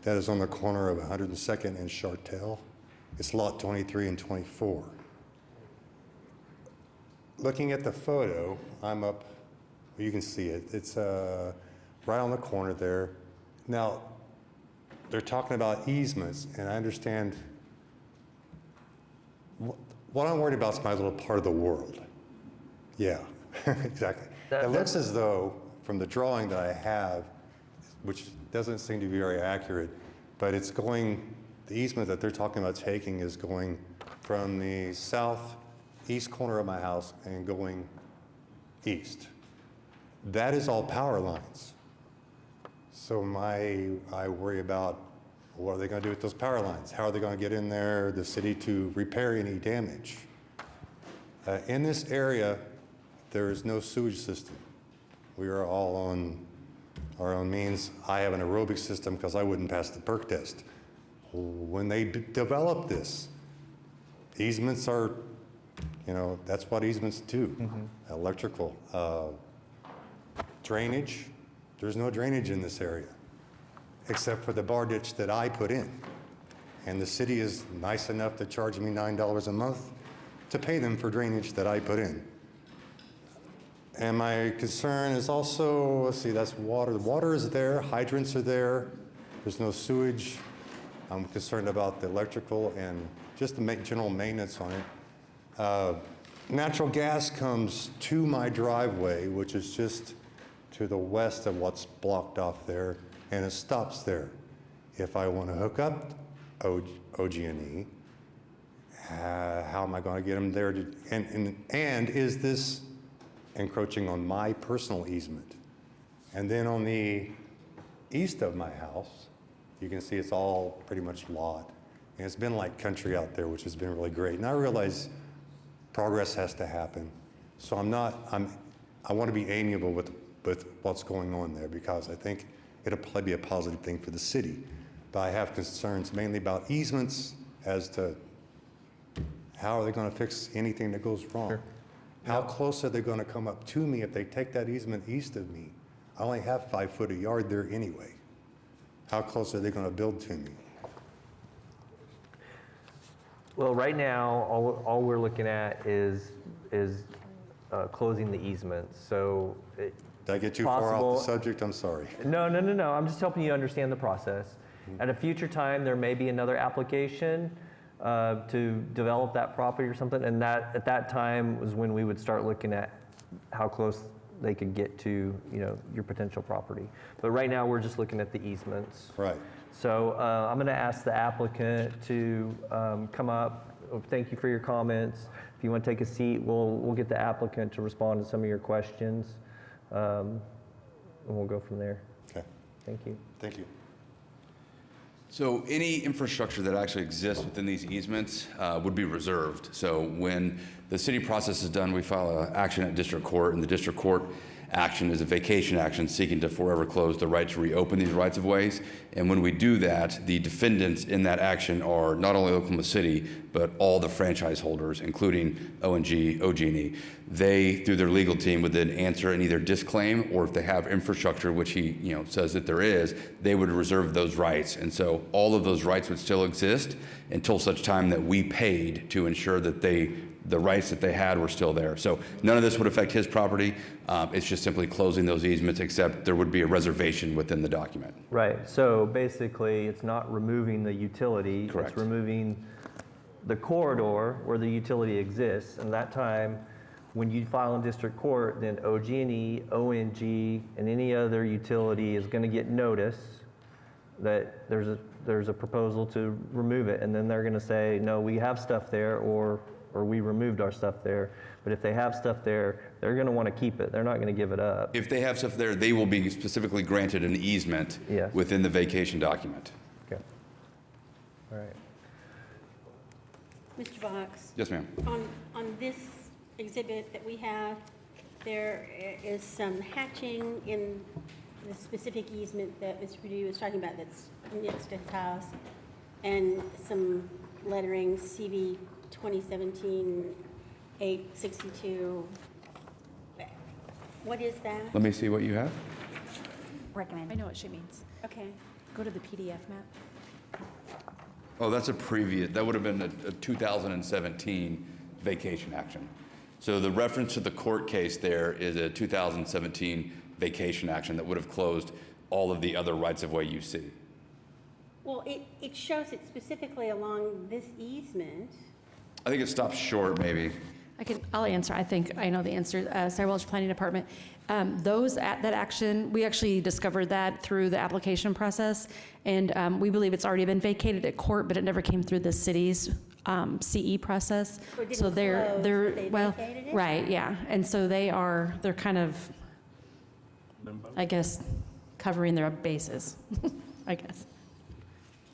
That is on the corner of 102nd and Châtel. It's lot 23 and 24. Looking at the photo, I'm up, you can see it. It's right on the corner there. Now, they're talking about easements, and I understand what I'm worried about is my little part of the world. Yeah, exactly. It looks as though, from the drawing that I have, which doesn't seem to be very accurate, but it's going, the easement that they're talking about taking is going from the southeast corner of my house and going east. That is all power lines. So I worry about, what are they going to do with those power lines? How are they going to get in there, the city, to repair any damage? In this area, there is no sewage system. We are all on our own means. I have an aerobic system because I wouldn't pass the perk test. When they developed this, easements are, that's what easements do. Electrical, drainage. There's no drainage in this area, except for the bar ditch that I put in. And the city is nice enough to charge me $9 a month to pay them for drainage that I put in. And my concern is also, let's see, that's water. The water is there, hydrants are there, there's no sewage. I'm concerned about the electrical and just the general maintenance on it. Natural gas comes to my driveway, which is just to the west of what's blocked off there, and it stops there. If I want to hook up OG&E, how am I going to get them there? And is this encroaching on my personal easement? And then on the east of my house, you can see it's all pretty much lot. And it's been like country out there, which has been really great. And I realize progress has to happen. So I want to be amiable with what's going on there, because I think it'll probably be a positive thing for the city. But I have concerns mainly about easements as to how are they going to fix anything that goes wrong? Sure. How close are they going to come up to me if they take that easement east of me? I only have 5 foot a yard there anyway. How close are they going to build to me? Well, right now, all we're looking at is closing the easements, so. Did I get too far off the subject? I'm sorry. No, I'm just helping you understand the process. At a future time, there may be another application to develop that property or something, and that, at that time was when we would start looking at how close they could get to, your potential property. But right now, we're just looking at the easements. Right. So I'm going to ask the applicant to come up. Thank you for your comments. If you want to take a seat, we'll get the applicant to respond to some of your questions, and we'll go from there. Okay. Thank you. Thank you. So any infrastructure that actually exists within these easements would be reserved. So when the city process is done, we file an action at district court, and the district court action is a vacation action seeking to forever close the right to reopen these rights of ways. And when we do that, the defendants in that action are not only Oklahoma City, but all the franchise holders, including ONG, OG&E. They, through their legal team, would then answer and either disclaim, or if they have infrastructure, which he says that there is, they would reserve those rights. And so all of those rights would still exist until such time that we paid to ensure that the rights that they had were still there. So none of this would affect his property. It's just simply closing those easements, except there would be a reservation within the document. Right. So basically, it's not removing the utility. Correct. It's removing the corridor where the utility exists. And that time, when you file in district court, then OG&E, ONG, and any other utility is going to get notice that there's a proposal to remove it. And then they're going to say, no, we have stuff there, or we removed our stuff there. But if they have stuff there, they're going to want to keep it. They're not going to give it up. If they have stuff there, they will be specifically granted an easement within the vacation document. Okay. All right. Mr. Box? Yes, ma'am. On this exhibit that we have, there is some hatching in the specific easement that Mr. Perdue was talking about that's next to his house, and some lettering CV 2017-862. What is that? Let me see what you have. Recommend. I know what she means. Okay. Go to the PDF map. Oh, that's a previous, that would have been a 2017 vacation action. So the reference to the court case there is a 2017 vacation action that would have closed all of the other rights-of-way you see. Well, it shows it specifically along this easement. I think it stops short, maybe. I'll answer. I think I know the answer. Sarah Welch Planning Department. That action, we actually discovered that through the application process, and we believe it's already been vacated at court, but it never came through the city's CE process. So they're vacated it? Right, yeah, and so they're kind of, I guess, covering their bases, I guess.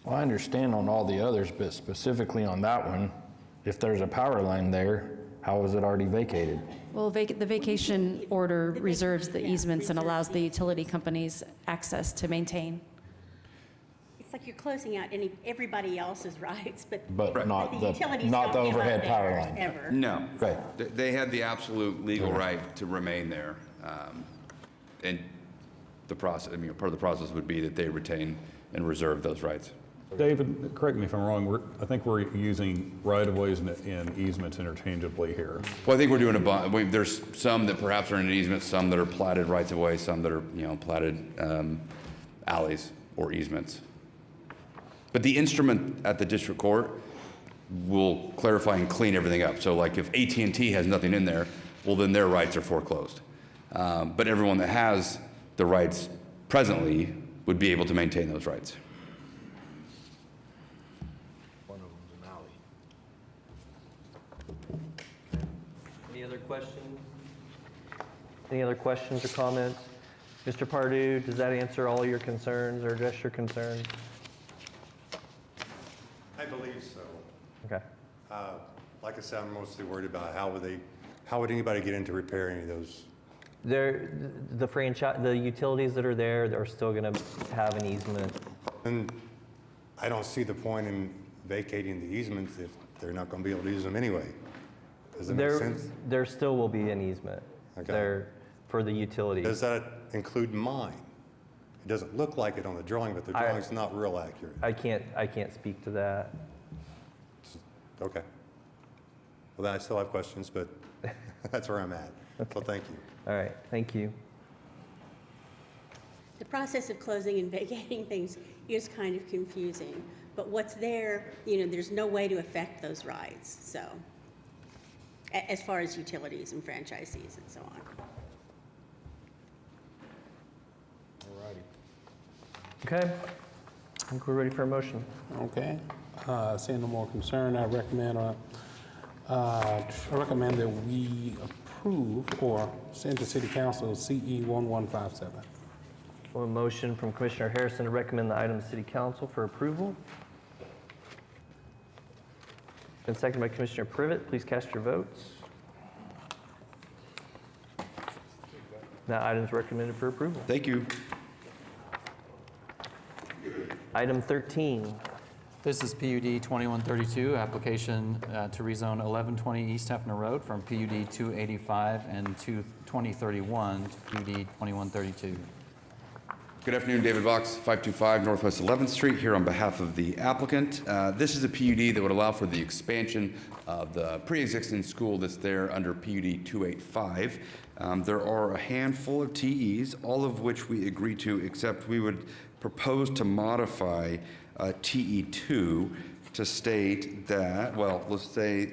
Well, I understand on all the others, but specifically on that one, if there's a power line there, how is it already vacated? Well, the vacation order reserves the easements and allows the utility companies access to maintain. It's like you're closing out everybody else's rights, but not the the utilities not the don't give up overhead power theirs line. ever. No. Right. They had the absolute legal right to remain there. And the process, part of the process would be that they retain and reserve those rights. David, correct me if I'm wrong, I think we're using right-of-ways and easements interchangeably here. Well, I think we're doing there's some that perhaps are in an easement, some that are platted rights of way, some that are, platted alleys or easements. But the instrument at the district court will clarify and clean everything up. So like if AT&T has nothing in there, well, then their rights are foreclosed. But everyone that has the rights presently would be able to maintain those rights. Any other questions or comments? Mr. Pardue, does that answer all your concerns or address your concerns? I believe so. Okay. Like I said, I'm mostly worried about how would anybody get in to repair any of those? The utilities that are there, they're still going to have an easement. And I don't see the point in vacating the easements if they're not going to be able to use them anyway. Does that make sense? There still will be an easement. Okay. There for the utilities. Does that include mine? It doesn't look like it on the drawing, but the drawing's not real accurate. I can't speak to that. Okay. Well, then I still have questions, but that's where I'm at. So thank you. All right, thank you. The process of closing and vacating things is kind of confusing, but what's there, there's no way to affect those rights, so, as far as utilities and franchisees and so on. Okay, I think we're ready for a motion. Okay. Seeing no more concern, I recommend that we approve or send to City Council CE 1157. A motion from Commissioner Harrison to recommend the item to City Council for approval. And second by Commissioner Privet. Please cast your votes. That item is recommended for approval. Thank you. Item 13. This is PUD 2132, application to rezone 1120 East Hefner Road from PUD 285 and 2031 to PUD 2132. Good afternoon, David Box, 525 Northwest 11th Street, here on behalf of the applicant. This is a PUD that would allow for the expansion of the pre-existing school that's there under PUD 285. There are a handful of TEs, all of which we agree to, except we would propose to modify TE2 to state that, well, let's say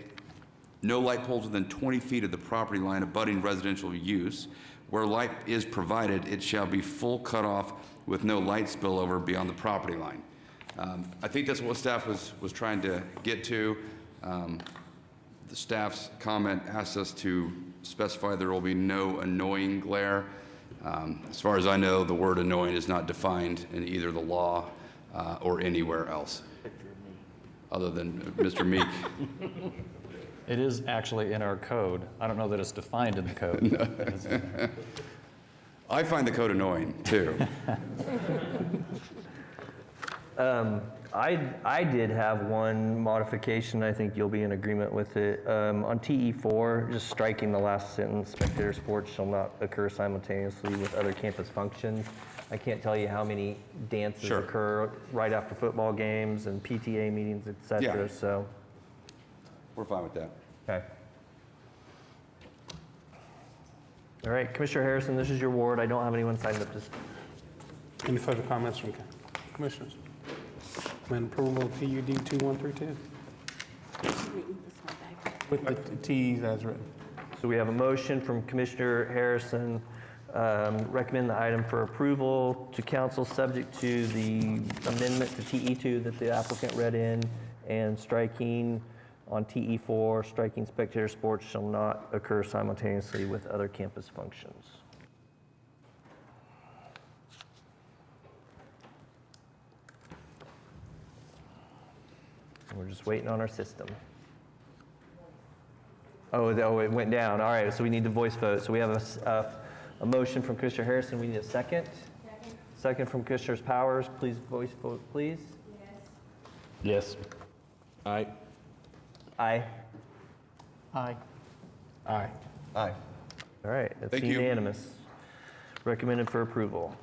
no light poles within 20 feet of the property line abutting residential use. Where light is provided, it shall be full cutoff with no light spillover beyond the property line. I think that's what staff was trying to get to. The staff's comment asked us to specify there will be no annoying glare. As far as I know, the word annoying is not defined in either the law or anywhere else, other than Mr. Meek. It is actually in our code. I don't know that it's defined in the code. I find the code annoying, too. I did have one modification. I think you'll be in agreement with it. On TE4, just striking the last sentence, spectator sports shall not occur simultaneously with other campus functions. I can't tell you how many dances Sure. occur right after football games and PTA meetings, et cetera, Yeah. so. We're fine with that. Okay. All right, Commissioner Harrison, this is your ward. I don't have anyone signed up to speak. Any further comments from commissioners? Recommend approval of PUD 2132 with the Ts as written. So we have a motion from Commissioner Harrison, recommend the item for approval to council subject to the amendment to TE2 that the applicant read in, and striking on TE4, striking spectator sports shall not occur simultaneously with other campus functions. We're just waiting on our system. Oh, it went down. All right, so we need the voice vote. So we have a motion from Commissioner Harrison. We need a second. Second from Commissioner Powers. Please voice vote, please. Yes. Aye. Aye. Aye. Aye. Aye. All right, that's Thank you. unanimous. Recommended for approval.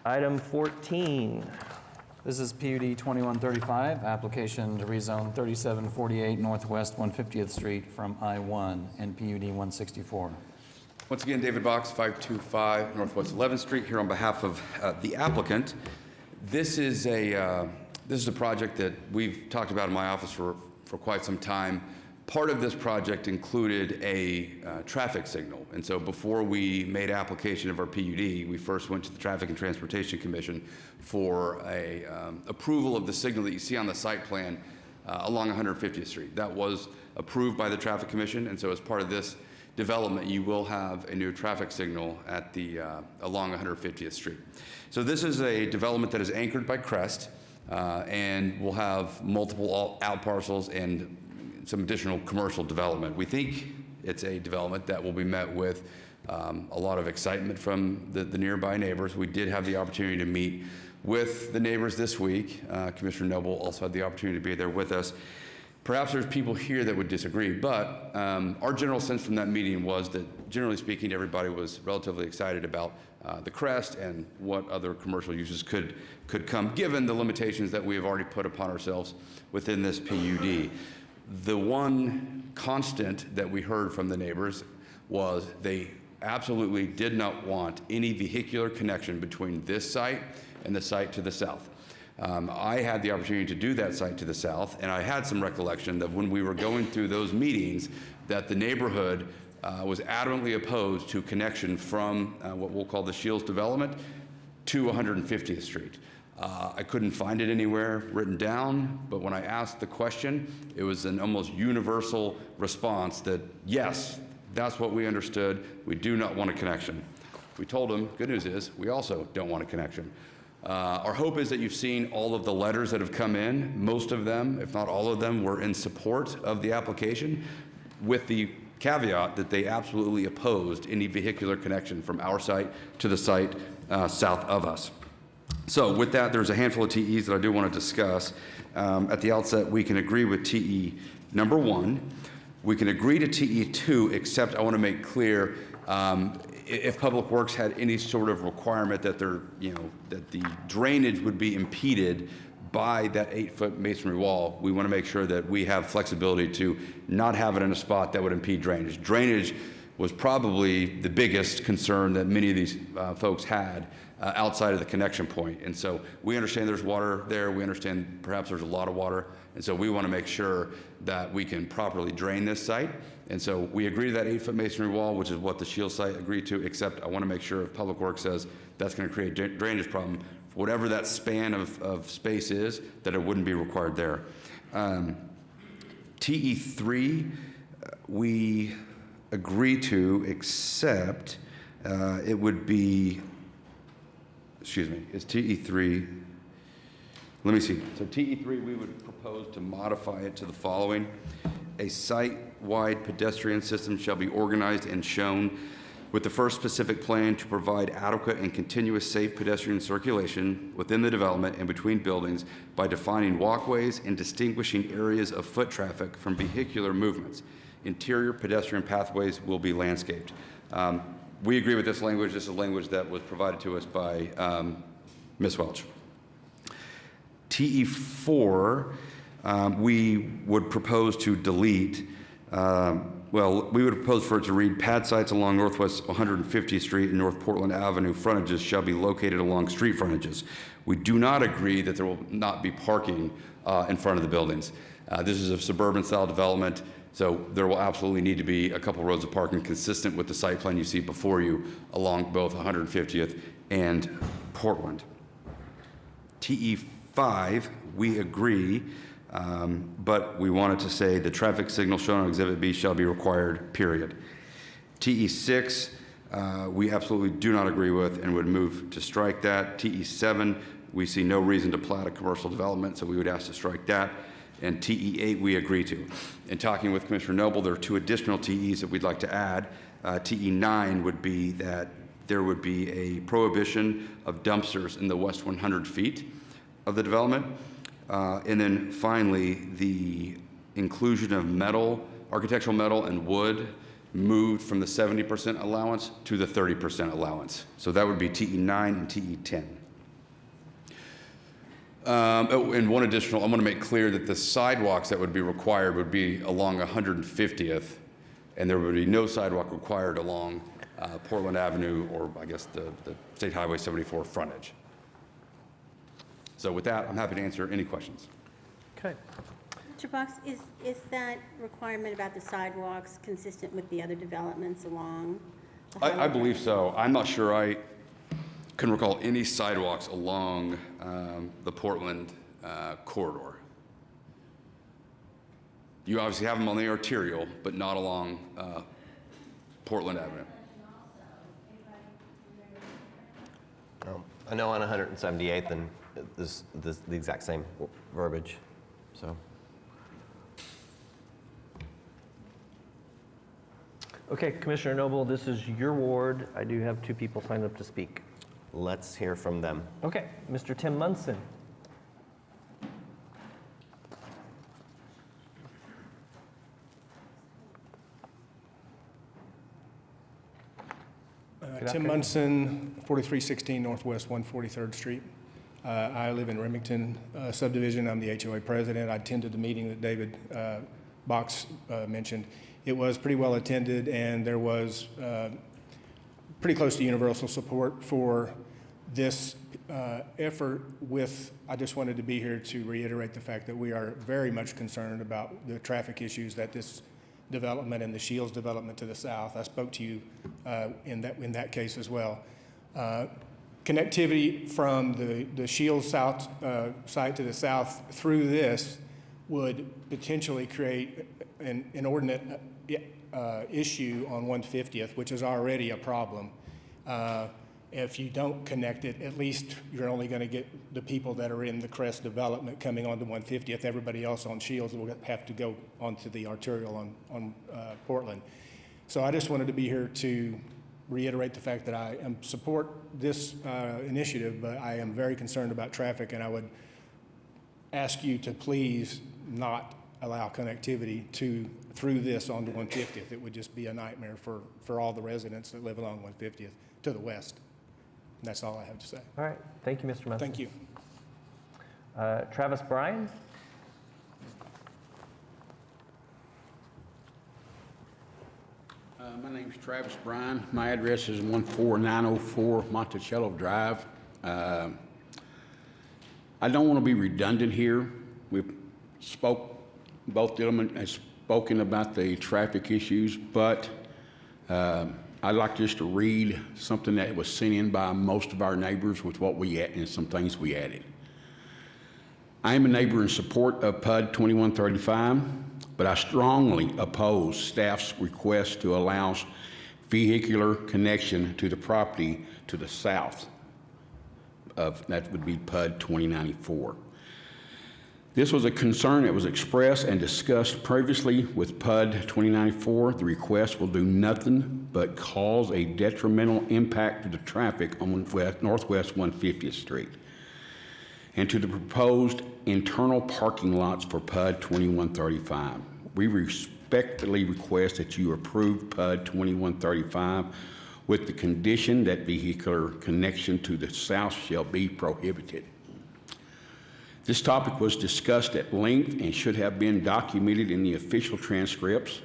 Item 14. This is PUD 2135, application to rezone 3748 Northwest 150th Street from I-1 and PUD 164. Once again, David Box, 525 Northwest 11th Street, here on behalf of the applicant. This is a project that we've talked about in my office for quite some time. Part of this project included a traffic signal. And so before we made application of our PUD, we first went to the Traffic and Transportation Commission for a approval of the signal that you see on the site plan along 150th Street. That was approved by the Traffic Commission, and so as part of this development, you will have a new traffic signal at the along 150th Street. So this is a development that is anchored by Crest, and will have multiple out parcels and some additional commercial development. We think it's a development that will be met with a lot of excitement from the nearby neighbors. We did have the opportunity to meet with the neighbors this week. Commissioner Noble also had the opportunity to be there with us. Perhaps there's people here that would disagree, but our general sense from that meeting was that, generally speaking, everybody was relatively excited about the crest and what other commercial uses could come, given the limitations that we have already put upon ourselves within this PUD. The one constant that we heard from the neighbors was they absolutely did not want any vehicular connection between this site and the site to the south. I had the opportunity to do that site to the south, and I had some recollection that when we were going through those meetings, that the neighborhood was adamantly opposed to connection from what we'll call the Shields development to 150th Street. I couldn't find it anywhere written down, but when I asked the question, it was an almost universal response that, yes, that's what we understood. We do not want a connection. We told them, good news is, we also don't want a connection. Our hope is that you've seen all of the letters that have come in. Most of them, if not all of them, were in support of the application, with the caveat that they absolutely opposed any vehicular connection from our site to the site south of us. So with that, there's a handful of TEs that I do want to discuss. At the outset, we can agree with TE number 1. We can agree to TE 2, except I want to make clear if Public Works had any sort of requirement that that the drainage would be impeded by that 8-foot masonry wall, we want to make sure that we have flexibility to not have it in a spot that would impede drainage. Drainage was probably the biggest concern that many of these folks had outside of the connection point. And so we understand there's water there. We understand perhaps there's a lot of water. And so we want to make sure that we can properly drain this site. And so we agree to that 8-foot masonry wall, which is what the Shield site agreed to, except I want to make sure if Public Works says that's going to create a drainage problem, whatever that span of space is, that it wouldn't be required there. TE3, we agree to, except it would be, excuse me, is TE3, let me see. So TE3, we would propose to modify it to the following. A site-wide pedestrian system shall be organized and shown with the first specific plan to provide adequate and continuous safe pedestrian circulation within the development and between buildings by defining walkways and distinguishing areas of foot traffic from vehicular movements. Interior pedestrian pathways will be landscaped. We agree with this language. This is language that was provided to us by Ms. Welch. TE4, we would propose to delete, we would propose for it to read, pad sites along Northwest 150th Street and North Portland Avenue frontages shall be located along street frontages. We do not agree that there will not be parking in front of the buildings. This is a suburban style development, so there will absolutely need to be a couple rows of parking consistent with the site plan you see before you along both 150th and Portland. TE5, we agree, but we wanted to say the traffic signal shown on Exhibit B shall be required, period. TE6, we absolutely do not agree with and would move to strike that. TE7, we see no reason to plat a commercial development, so we would ask to strike that. And TE8, we agree to. In talking with Commissioner Noble, there are 2 additional TEs that we'd like to add. TE9 would be that there would be a prohibition of dumpsters in the west 100 feet of the development. And then finally, the inclusion of metal, architectural metal and wood moved from the 70% allowance to the 30% allowance. So that would be TE9 and TE10. And one additional, I want to make clear that the sidewalks that would be required would be along 150th, and there would be no sidewalk required along Portland Avenue or I guess the State Highway 74 frontage. So with that, I'm happy to answer any questions. Okay. Mr. Box, is that requirement about the sidewalks consistent with the other developments along? I believe so. I'm not sure I can recall any sidewalks along the Portland corridor. You obviously have them on the arterial, but not along Portland Avenue. I know on 178th and this the exact same verbiage, so. Okay, Commissioner Noble, this is your ward. I do have 2 people signed up to speak. Let's hear from them. Okay, Mr. Tim Munson. Good Tim afternoon. Munson, 4316 Northwest 143rd Street. I live in Remington subdivision. I'm the HOA president. I attended the meeting that David Box mentioned. It was pretty well attended, and there was pretty close to universal support for this effort with, I just wanted to be here to reiterate the fact that we are very much concerned about the traffic issues that this development and the Shields development to the south. I spoke to you in that case as well. Connectivity from the Shields south site to the south through this would potentially create an inordinate issue on 150th, which is already a problem. If you don't connect it, at least you're only going to get the people that are in the Crest development coming onto 150th. Everybody else on Shields will have to go onto the arterial on Portland. So I just wanted to be here to reiterate the fact that I support this initiative, but I am very concerned about traffic, and I would ask you to please not allow connectivity through this onto 150th. It would just be a nightmare for all the residents that live along 150th to the west. And that's all I have to say. All right. Thank you, Mr. Munson. Thank you. Travis Bryan? My name's Travis Bryan. My address is 14904 Monticello Drive. I don't want to be redundant here. Both gentlemen have spoken about the traffic issues, but I'd like just to read something that was sent in by most of our neighbors with what we added and some things we added. I am a neighbor in support of PUD 2135, but I strongly oppose staff's request to allow vehicular connection to the property to the south of, that would be PUD 2094. This was a concern that was expressed and discussed previously with PUD 2094. The request will do nothing but cause a detrimental impact to the traffic on Northwest 150th Street and to the proposed internal parking lots for PUD 2135. We respectfully request that you approve PUD 2135 with the condition that vehicular connection to the south shall be prohibited. This topic was discussed at length and should have been documented in the official transcripts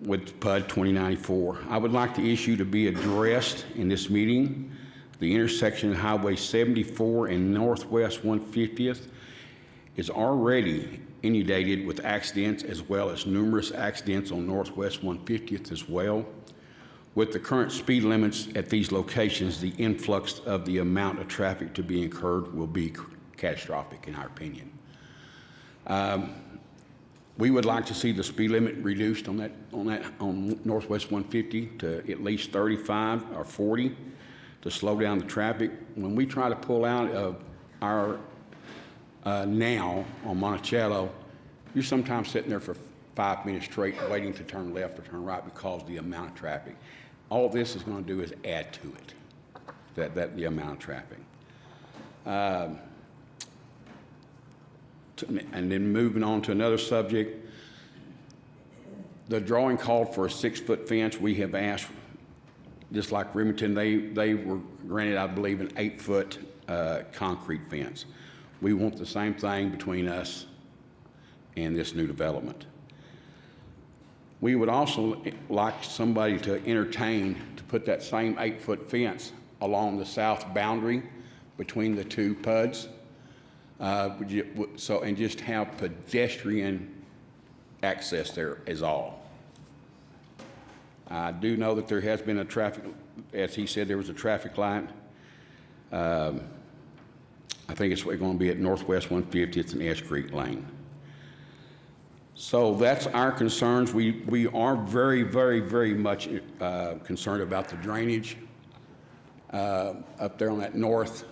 with PUD 2094. I would like the issue to be addressed in this meeting. The intersection of Highway 74 and Northwest 150th is already inundated with accidents, as well as numerous accidents on Northwest 150th as well. With the current speed limits at these locations, the influx of the amount of traffic to be incurred will be catastrophic, in our opinion. We would like to see the speed limit reduced on Northwest 150 to at least 35 or 40 to slow down the traffic. When we try to pull out of our now on Monticello, you're sometimes sitting there for 5 minutes straight waiting to turn left or turn right because of the amount of traffic. All this is going to do is add to it, the amount of traffic. And then moving on to another subject, the drawing called for a 6-foot fence. We have asked, just like Remington, they were granted, I believe, an 8-foot concrete fence. We want the same thing between us and this new development. We would also like somebody to entertain to put that same 8-foot fence along the south boundary between the two PUDs. And just have pedestrian access there is all. I do know that there has been a traffic, as he said, there was a traffic light. I think it's going to be at Northwest 150th and Ash Creek Lane. So that's our concerns. We are very, very, very much concerned about the drainage up there on that northwest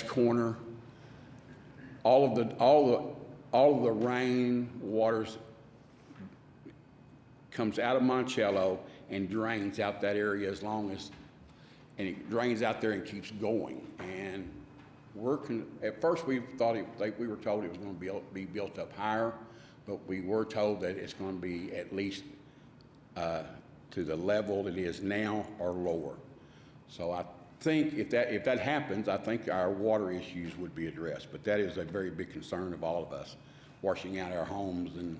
corner. All of the rain waters comes out of Monticello and drains out that area and it drains out there and keeps going. And at first we thought we were told it was going to be built up higher, but we were told that it's going to be at least to the level it is now or lower. So I think if that happens, I think our water issues would be addressed. But that is a very big concern of all of us, washing out our homes. And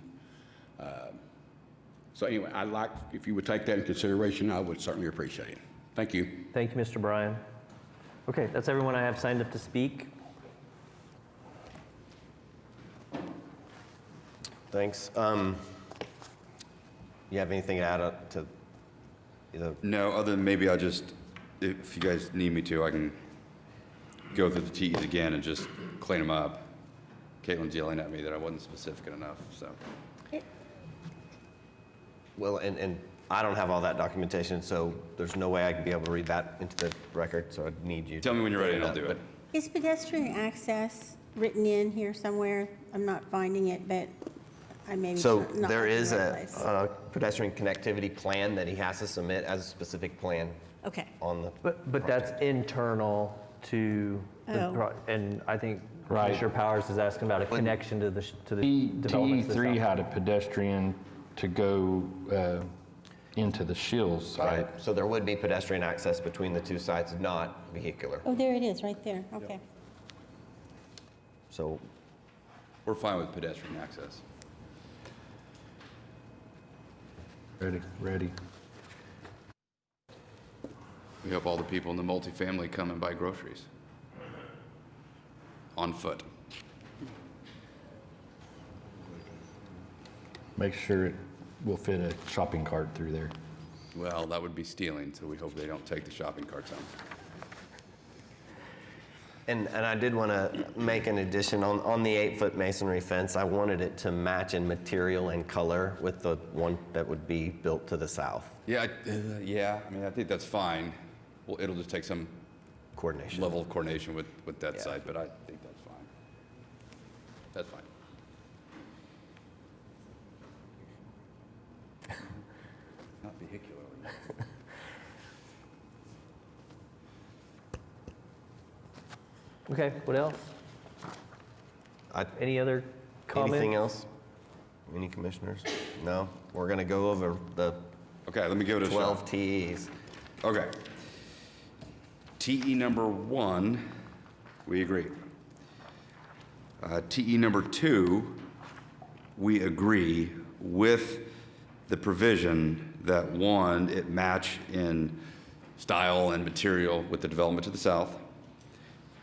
so anyway, if you would take that in consideration, I would certainly appreciate it. Thank you. Thank you, Mr. Bryan. Okay, that's everyone I have signed up to speak. Thanks. You have anything to add up to either? No, other than maybe I'll just, if you guys need me to, I can go through the T's again and just clean them up. Caitlin's yelling at me that I wasn't specific enough, so. Well, and I don't have all that documentation, so there's no way I can be able to read that into the record, so I'd need you. Tell me when you're ready and I'll do it. Is pedestrian access written in here somewhere? I'm not finding it, but I may be So not there looking is in the right place. a pedestrian connectivity plan that he has to submit as a specific plan Okay. on the. But that's internal to, Oh. and I think Right. Commissioner Powers is asking about a connection to the development. to the TE3 south. had a pedestrian to go into the Shields site. Right, so there would be pedestrian access between the two sites, not vehicular. Oh, there it is, right there. Okay. So We're fine with pedestrian access. Ready. We hope all the people in the multifamily come and buy groceries on foot. Make sure it will fit a shopping cart through there. Well, that would be stealing, so we hope they don't take the shopping carts home. And I did want to make an addition on the 8-foot masonry fence. I wanted it to match in material and color with the one that would be built to the south. Yeah, I mean, I think that's fine. Well, it'll just take some Coordination. level of coordination with that side, but I think that's fine. That's fine. Not vehicular. Okay, what else? Any other comments? Anything else? Any commissioners? No? We're going to go over the Okay, let me give it a 12 shot. TEs. Okay. TE number 1, we agree. TE number 2, we agree with the provision that 1, it match in style and material with the development to the south.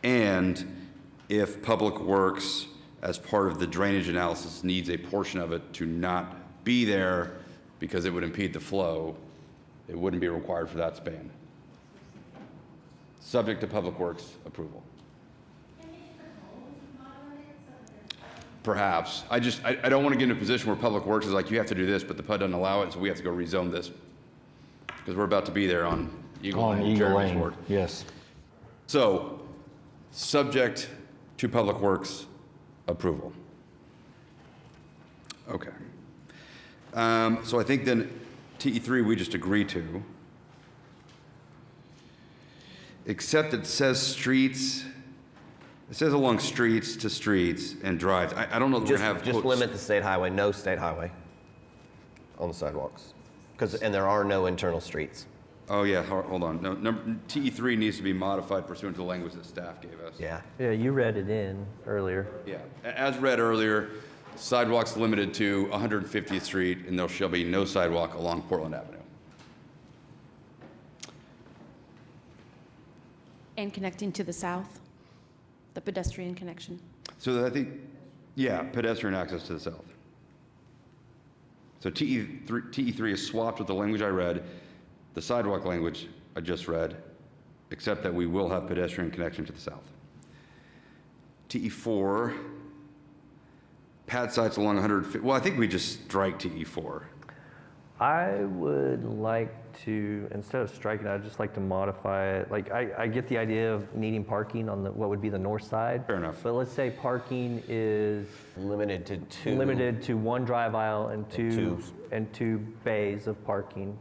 And if Public Works, as part of the drainage analysis, needs a portion of it to not be there because it would impede the flow, it wouldn't be required for that span. Subject to Public Works approval. Perhaps. I don't want to get in a position where Public Works is like, you have to do this, but the PUD doesn't allow it, so we have to go rezone this. Because we're about to be there on Eagle Lane. On Eagle Jeremy's Lane, ward. yes. So, subject to Public Works approval. Okay. So I think then TE3 we just agree to. Except it says streets, it says along streets to streets and drives. I don't know that we're gonna have. Just quotes. limit the state highway, no state highway on the sidewalks. And there are no internal streets. Oh, yeah, hold on. No, TE3 needs to be modified pursuant to the language that staff gave us. Yeah. Yeah, you read it in earlier. Yeah, as read earlier, sidewalks limited to 150th Street, and there shall be no sidewalk along Portland Avenue. And connecting to the south, the pedestrian connection. So I think, yeah, pedestrian access to the south. So TE3 is swapped with the language I read, the sidewalk language I just read, except that we will have pedestrian connection to the south. TE4, pad sites along 150, well, I think we just strike TE4. I would like to, instead of striking, I'd just like to modify it. Like, I get the idea of needing parking on what would be the north side. Fair enough. But let's say parking is limited to limited to one drive aisle and two bays of parking.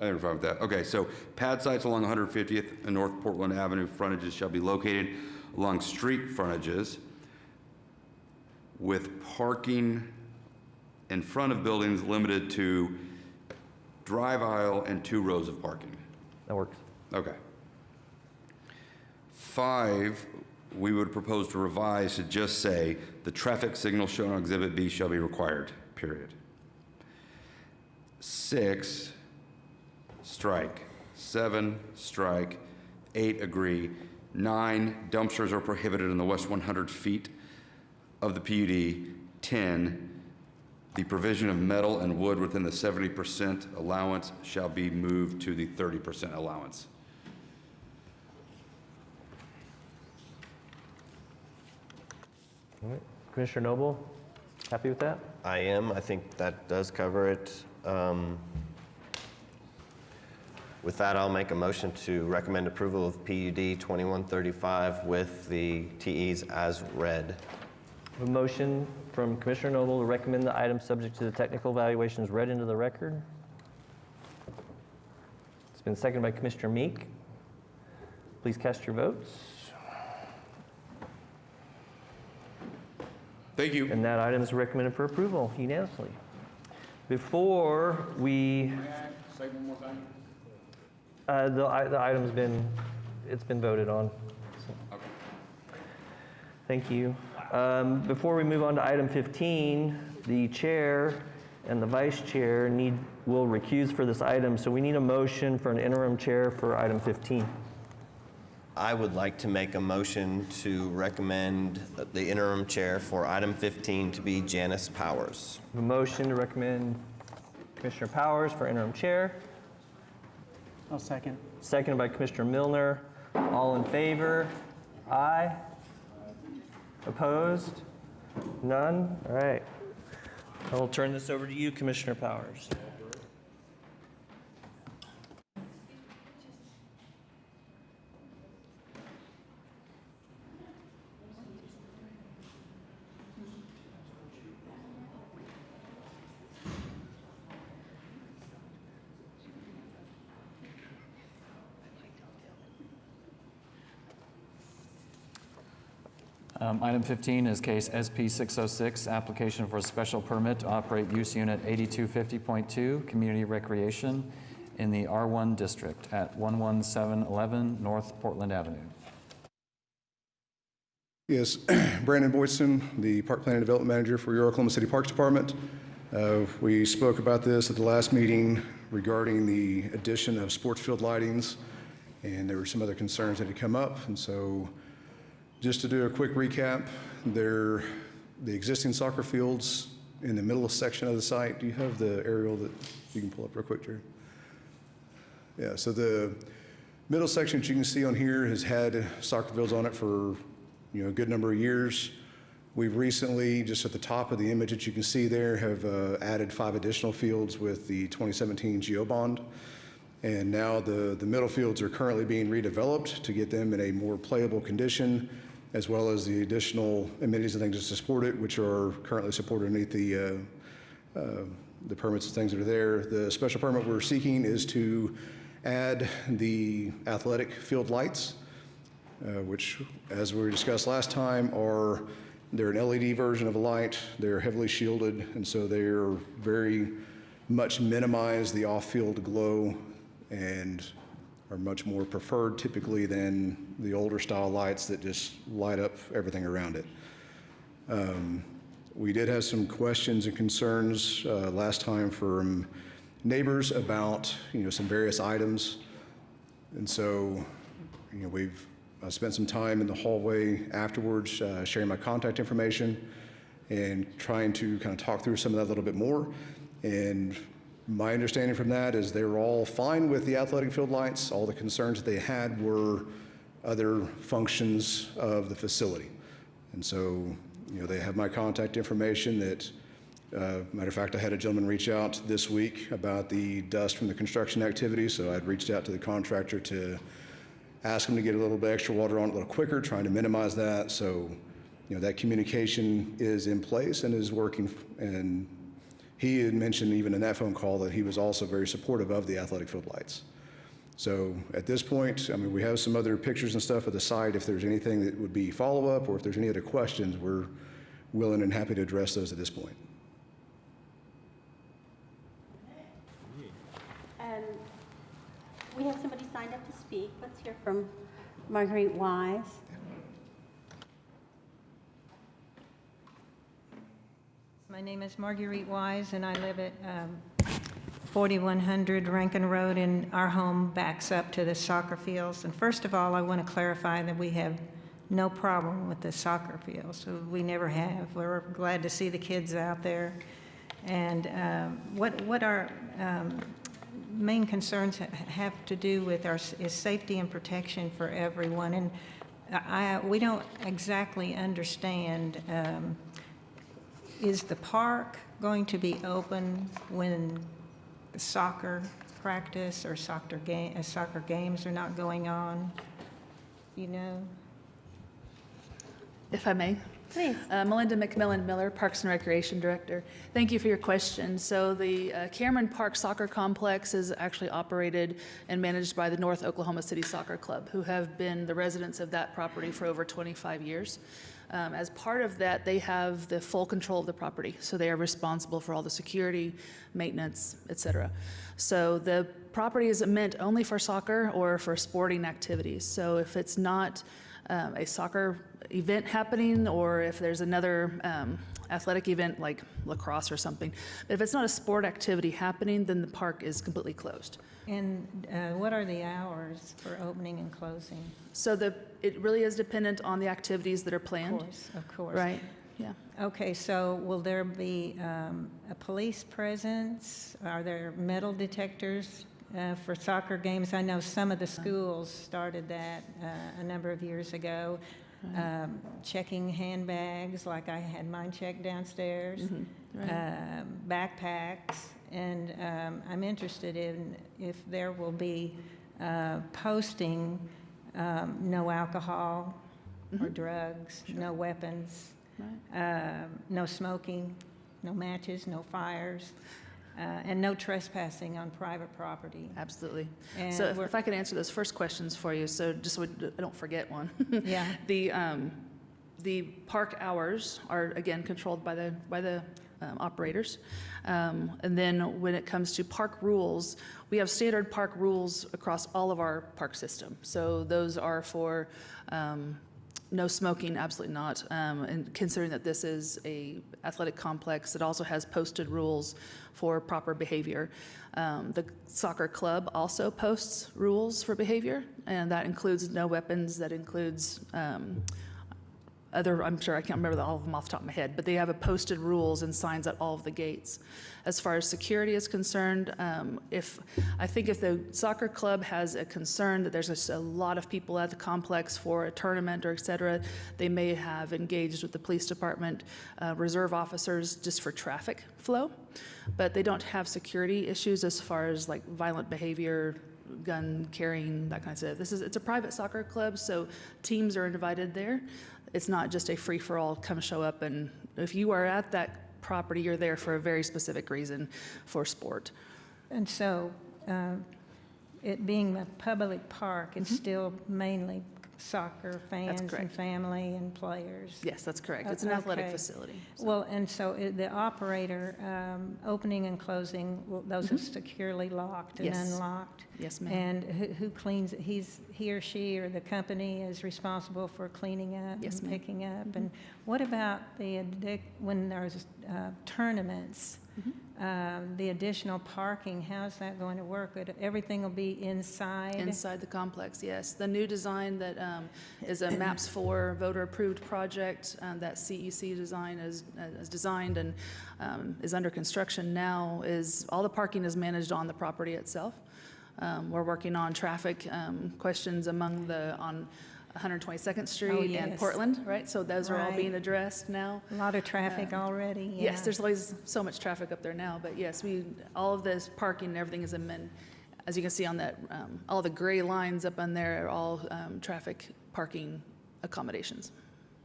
I think we're fine with that. Okay, so pad sites along 150th and North Portland Avenue frontages shall be located along street frontages with parking in front of buildings limited to drive aisle and 2 rows of parking. That works. Okay. 5, we would propose to revise to just say, the traffic signal shown on Exhibit B shall be required, period. 6, strike. 7, strike. 8, agree. 9, dumpsters are prohibited in the west 100 feet of the PUD. 10, the provision of metal and wood within the 70% allowance shall be moved to the 30% allowance. All right. Commissioner Noble, happy with that? I am. I think that does cover it. With that, I'll make a motion to recommend approval of PUD 2135 with the TEs as read. A motion from Commissioner Noble to recommend the item subject to the technical evaluations read into the record. It's been seconded by Commissioner Meek. Please cast your votes. Thank you. And that item is recommended for approval unanimously. Before we, Say one more thing? the item's been, it's been voted on. So. Okay. Thank you. Before we move on to item 15, the chair and the vice chair will recuse for this item, so we need a motion for an interim chair for item 15. I would like to make a motion to recommend the interim chair for item 15 to be Janice Powers. A motion to recommend Commissioner Powers for interim chair. I'll second. Seconded by Commissioner Milner. All in favor? Aye. Opposed? None? All right. I will turn this over to you, Commissioner Powers. Item 15 is case SP 606, application for a special permit to operate use unit 8250.2, community recreation in the R1 district at 11711 North Portland Avenue. Yes, Brandon Boydson, the Park Planning and Development Manager for your Oklahoma City Parks Department. We spoke about this at the last meeting regarding the addition of sports field lightings, and there were some other concerns that had come up, and so just to do a quick recap, the existing soccer fields in the middle section of the site. Do you have the aerial that you can pull up real quick, Jerry? Yeah, so the middle section that you can see on here has had soccer fields on it for a good number of years. We've recently, just at the top of the image that you can see there, have added 5 additional fields with the 2017 GeoBond. And now the middle fields are currently being redeveloped to get them in a more playable condition, as well as the additional amenities and things to support it, which are currently supported underneath the permits and things that are there. The special permit we're seeking is to add the athletic field lights, which, as we discussed last time, they're an LED version of a light. They're heavily shielded, and so they're very much minimize the off-field glow and are much more preferred typically than the older style lights that just light up everything around it. We did have some questions and concerns last time from neighbors about some various items, and so we've spent some time in the hallway afterwards sharing my contact information and trying to kind of talk through some of that a little bit more. And my understanding from that is they were all fine with the athletic field lights. All the concerns that they had were other functions of the facility. And so, they have my contact information that, matter of fact, I had a gentleman reach out this week about the dust from the construction activity. So I'd reached out to the contractor to ask him to get a little bit extra water on it a little quicker, trying to minimize that. So, that communication is in place and is working. And he had mentioned even in that phone call that he was also very supportive of the athletic field lights. So at this point, we have some other pictures and stuff of the site. If there's anything that would be follow-up or if there's any other questions, we're willing and happy to address those at this point. Hear from Marguerite Wise. My name is Marguerite Wise, and I live at 4100 Rankin Road, and our home backs up to the soccer fields. And first of all, I want to clarify that we have no problem with the soccer fields. We never have. We're glad to see the kids out there. And what our main concerns have to do with is safety and protection for everyone. And we don't exactly understand, is the park going to be open when soccer practice or soccer games are not going on? You know? If I may. Please. Melinda McMillan Miller, Parks and Recreation Director. Thank you for your question. So the Cameron Park Soccer Complex is actually operated and managed by the North Oklahoma City Soccer Club, who have been the residents of that property for over 25 years. As part of that, they have the full control of the property. So they are responsible for all the security, maintenance, et cetera. So the property is meant only for soccer or for sporting activities. So if it's not a soccer event happening, or if there's another athletic event like lacrosse or something, but if it's not a sport activity happening, then the park is completely closed. And what are the hours for opening and closing? So it really is dependent on the activities that are planned. Of course. Right, yeah. Okay, so will there be a police presence? Are there metal detectors for soccer games? I know some of the schools started that a number of years ago. Checking handbags, like I had mine checked downstairs, backpacks, and I'm interested in if there will be posting no alcohol or drugs, no weapons, no smoking, no matches, no fires. And no trespassing on private property. Absolutely. And So if I could answer those first questions for you, so just so I don't forget one. Yeah. The park hours are, again, controlled by the operators. And then when it comes to park rules, we have standard park rules across all of our park system. So those are for no smoking, absolutely not. And considering that this is a athletic complex, it also has posted rules for proper behavior. The soccer club also posts rules for behavior, and that includes no weapons, that includes I'm sure I can't remember all of them off the top of my head, but they have posted rules and signs at all of the gates. As far as security is concerned, I think if the soccer club has a concern that there's just a lot of people at the complex for a tournament or et cetera, they may have engaged with the police department, reserve officers just for traffic flow, but they don't have security issues as far as like violent behavior, gun carrying, that kind of stuff. It's a private soccer club, so teams are invited there. It's not just a free-for-all, come show up, and if you are at that property, you're there for a very specific reason for sport. And so, it being a public park, it's still mainly soccer fans and family and players? Yes, that's correct. It's an athletic facility. So. Well, and so the operator, opening and closing, those are securely locked and unlocked? Yes, ma'am. And who cleans it? He or she or the company is responsible for cleaning up and picking up? And what about when there's tournaments? The additional parking, how's that going to work? Everything will be inside? Inside the complex, yes. The new design that is a MAPS 4 voter-approved project that CEC design is designed and is under construction now, is all the parking is managed on the property itself. We're working on traffic questions on 122nd Street and Portland, right? So those are all being addressed now. A lot of traffic already, yeah. Yes, there's always so much traffic up there now, but yes, all of this parking and everything is amended. As you can see on that, all the gray lines up on there are all traffic parking accommodations.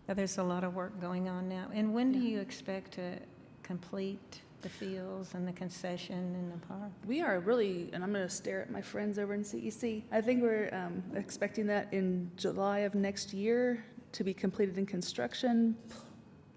There's a lot of work going on now. And when do you expect to complete the fields and the concession in the park? We are really, and I'm going to stare at my friends over in CEC, I think we're expecting that in July of next year to be completed in construction,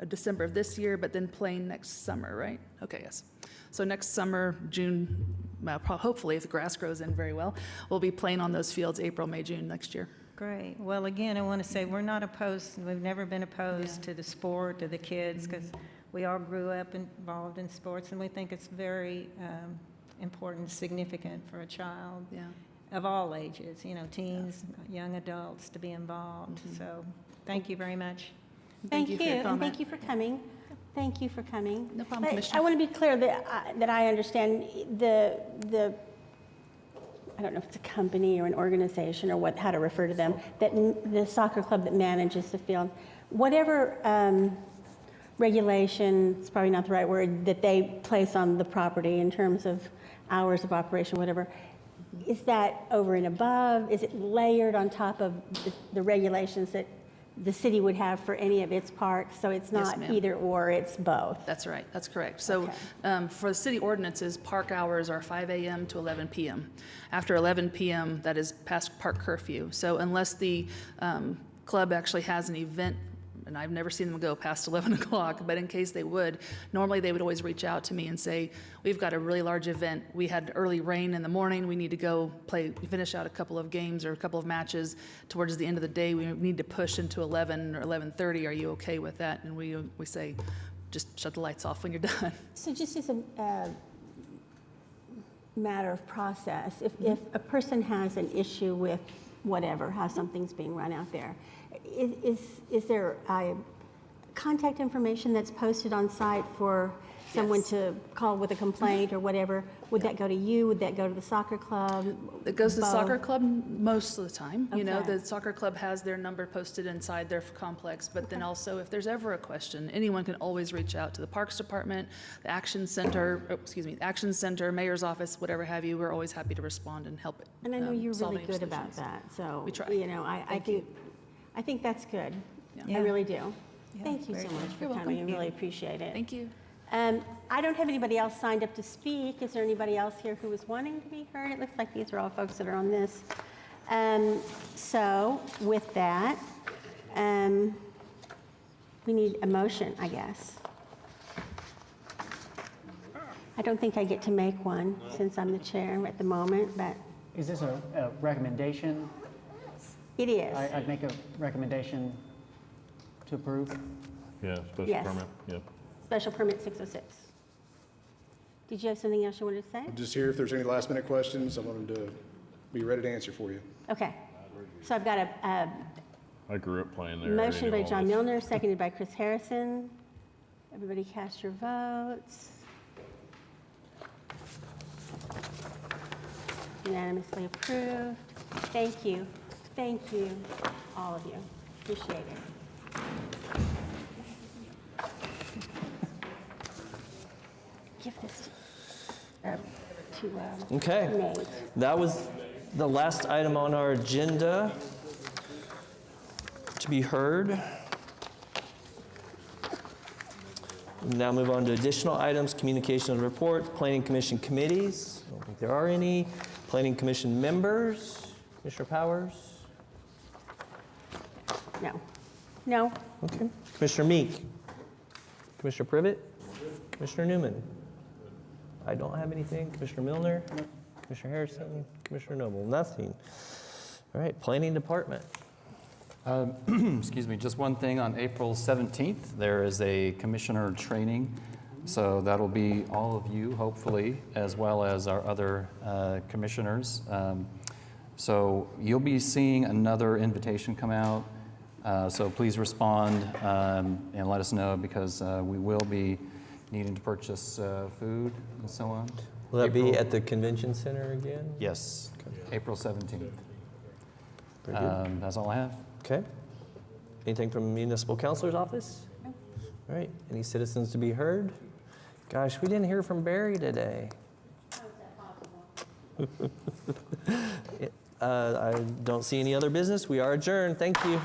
December of this year, but then playing next summer, right? Okay, yes. So next summer, June, hopefully, if the grass grows in very well, we'll be playing on those fields April, May, June next year. Great. Well, again, I want to say we're not opposed, we've never been opposed to the sport, to the kids, because we all grew up involved in sports, and we think it's very important, significant for a child of all ages, you know, teens, young adults to be involved. So thank you very much. Thank you, for your and comment. thank you for coming. Thank you for coming. No problem, But Commissioner. I want to be clear that I understand the I don't know if it's a company or an organization or how to refer to them, that the soccer club that manages the field, whatever regulation, it's probably not the right word, that they place on the property in terms of hours of operation, whatever, is that over and above? Is it layered on top of the regulations that the city would have for any of its parks? So it's Yes, not ma'am. either or, it's both. That's right, that's correct. So for the city ordinances, park hours are 5 a.m. to 11 p.m. After 11 p.m., that is past park curfew. So unless the club actually has an event, and I've never seen them go past 11 o'clock, but in case they would, normally they would always reach out to me and say, we've got a really large event. We had early rain in the morning. We need to go finish out a couple of games or a couple of matches. Towards the end of the day, we need to push into 11 or 11:30. Are you okay with that? And we say, just shut the lights off when you're done. So just as a matter of process, if a person has an issue with whatever, how something's being run out there, is there contact information that's posted on site for someone to call with a complaint or whatever? Would that go to you? Would that go to the soccer club? It goes to the Both? soccer club most of the time. You know, Okay. the soccer club has their number posted inside their complex, but then also if there's ever a question, anyone can always reach out to the Parks Department, the Action Center, Action Center, Mayor's Office, whatever have you. We're always happy to respond and help it. And I know you're solve really any good about solutions. that, so, We try. you know, I think that's good. Yeah. I really do. Yeah, Thank you very so good. much for You're coming, I welcome. really appreciate it. Thank you. I don't have anybody else signed up to speak. Is there anybody else here who was wanting to be heard? It looks like these are all folks that are on this. So with that, we need a motion, I guess. I don't think I get to make one since I'm the chair at the moment, but Is this a recommendation? it is. I'd make a recommendation to approve. Yeah, special Yes. permit, yep. Special permit 606. Did you have something else you wanted to say? I'm just here if there's any last minute questions. I want them to be ready to answer for you. Okay. So I've got a I grew up playing there. I motion knew by all John this. Milner, seconded by Chris Harrison. Everybody cast your votes. Unanimously approved. Thank you. Thank you, all of you. Appreciate it. Give this to Okay. Nate. That was the last item on our agenda to be heard. We now move on to additional items, communication and reports, planning commission committees. I don't think there are any. Planning commission members, Commissioner Powers? No. No. Okay. Commissioner Meek? Commissioner Privet? Commissioner Newman? I don't have anything. Commissioner Milner? Commissioner Harrison? Commissioner Noble? Nothing. All right, planning department. Excuse me, just one thing, on April 17th, there is a commissioner training. So that'll be all of you, hopefully, as well as our other commissioners. So you'll be seeing another invitation come out. So please respond and let us know, because we will be needing to purchase food and so on. Will that be at the convention center again? Yes, April 17th. Very good. That's all I have. Okay. Anything from municipal counselor's office? No. All right, any citizens to be heard? Gosh, we didn't hear from Barry today. I don't see any other business. We are adjourned. Thank you.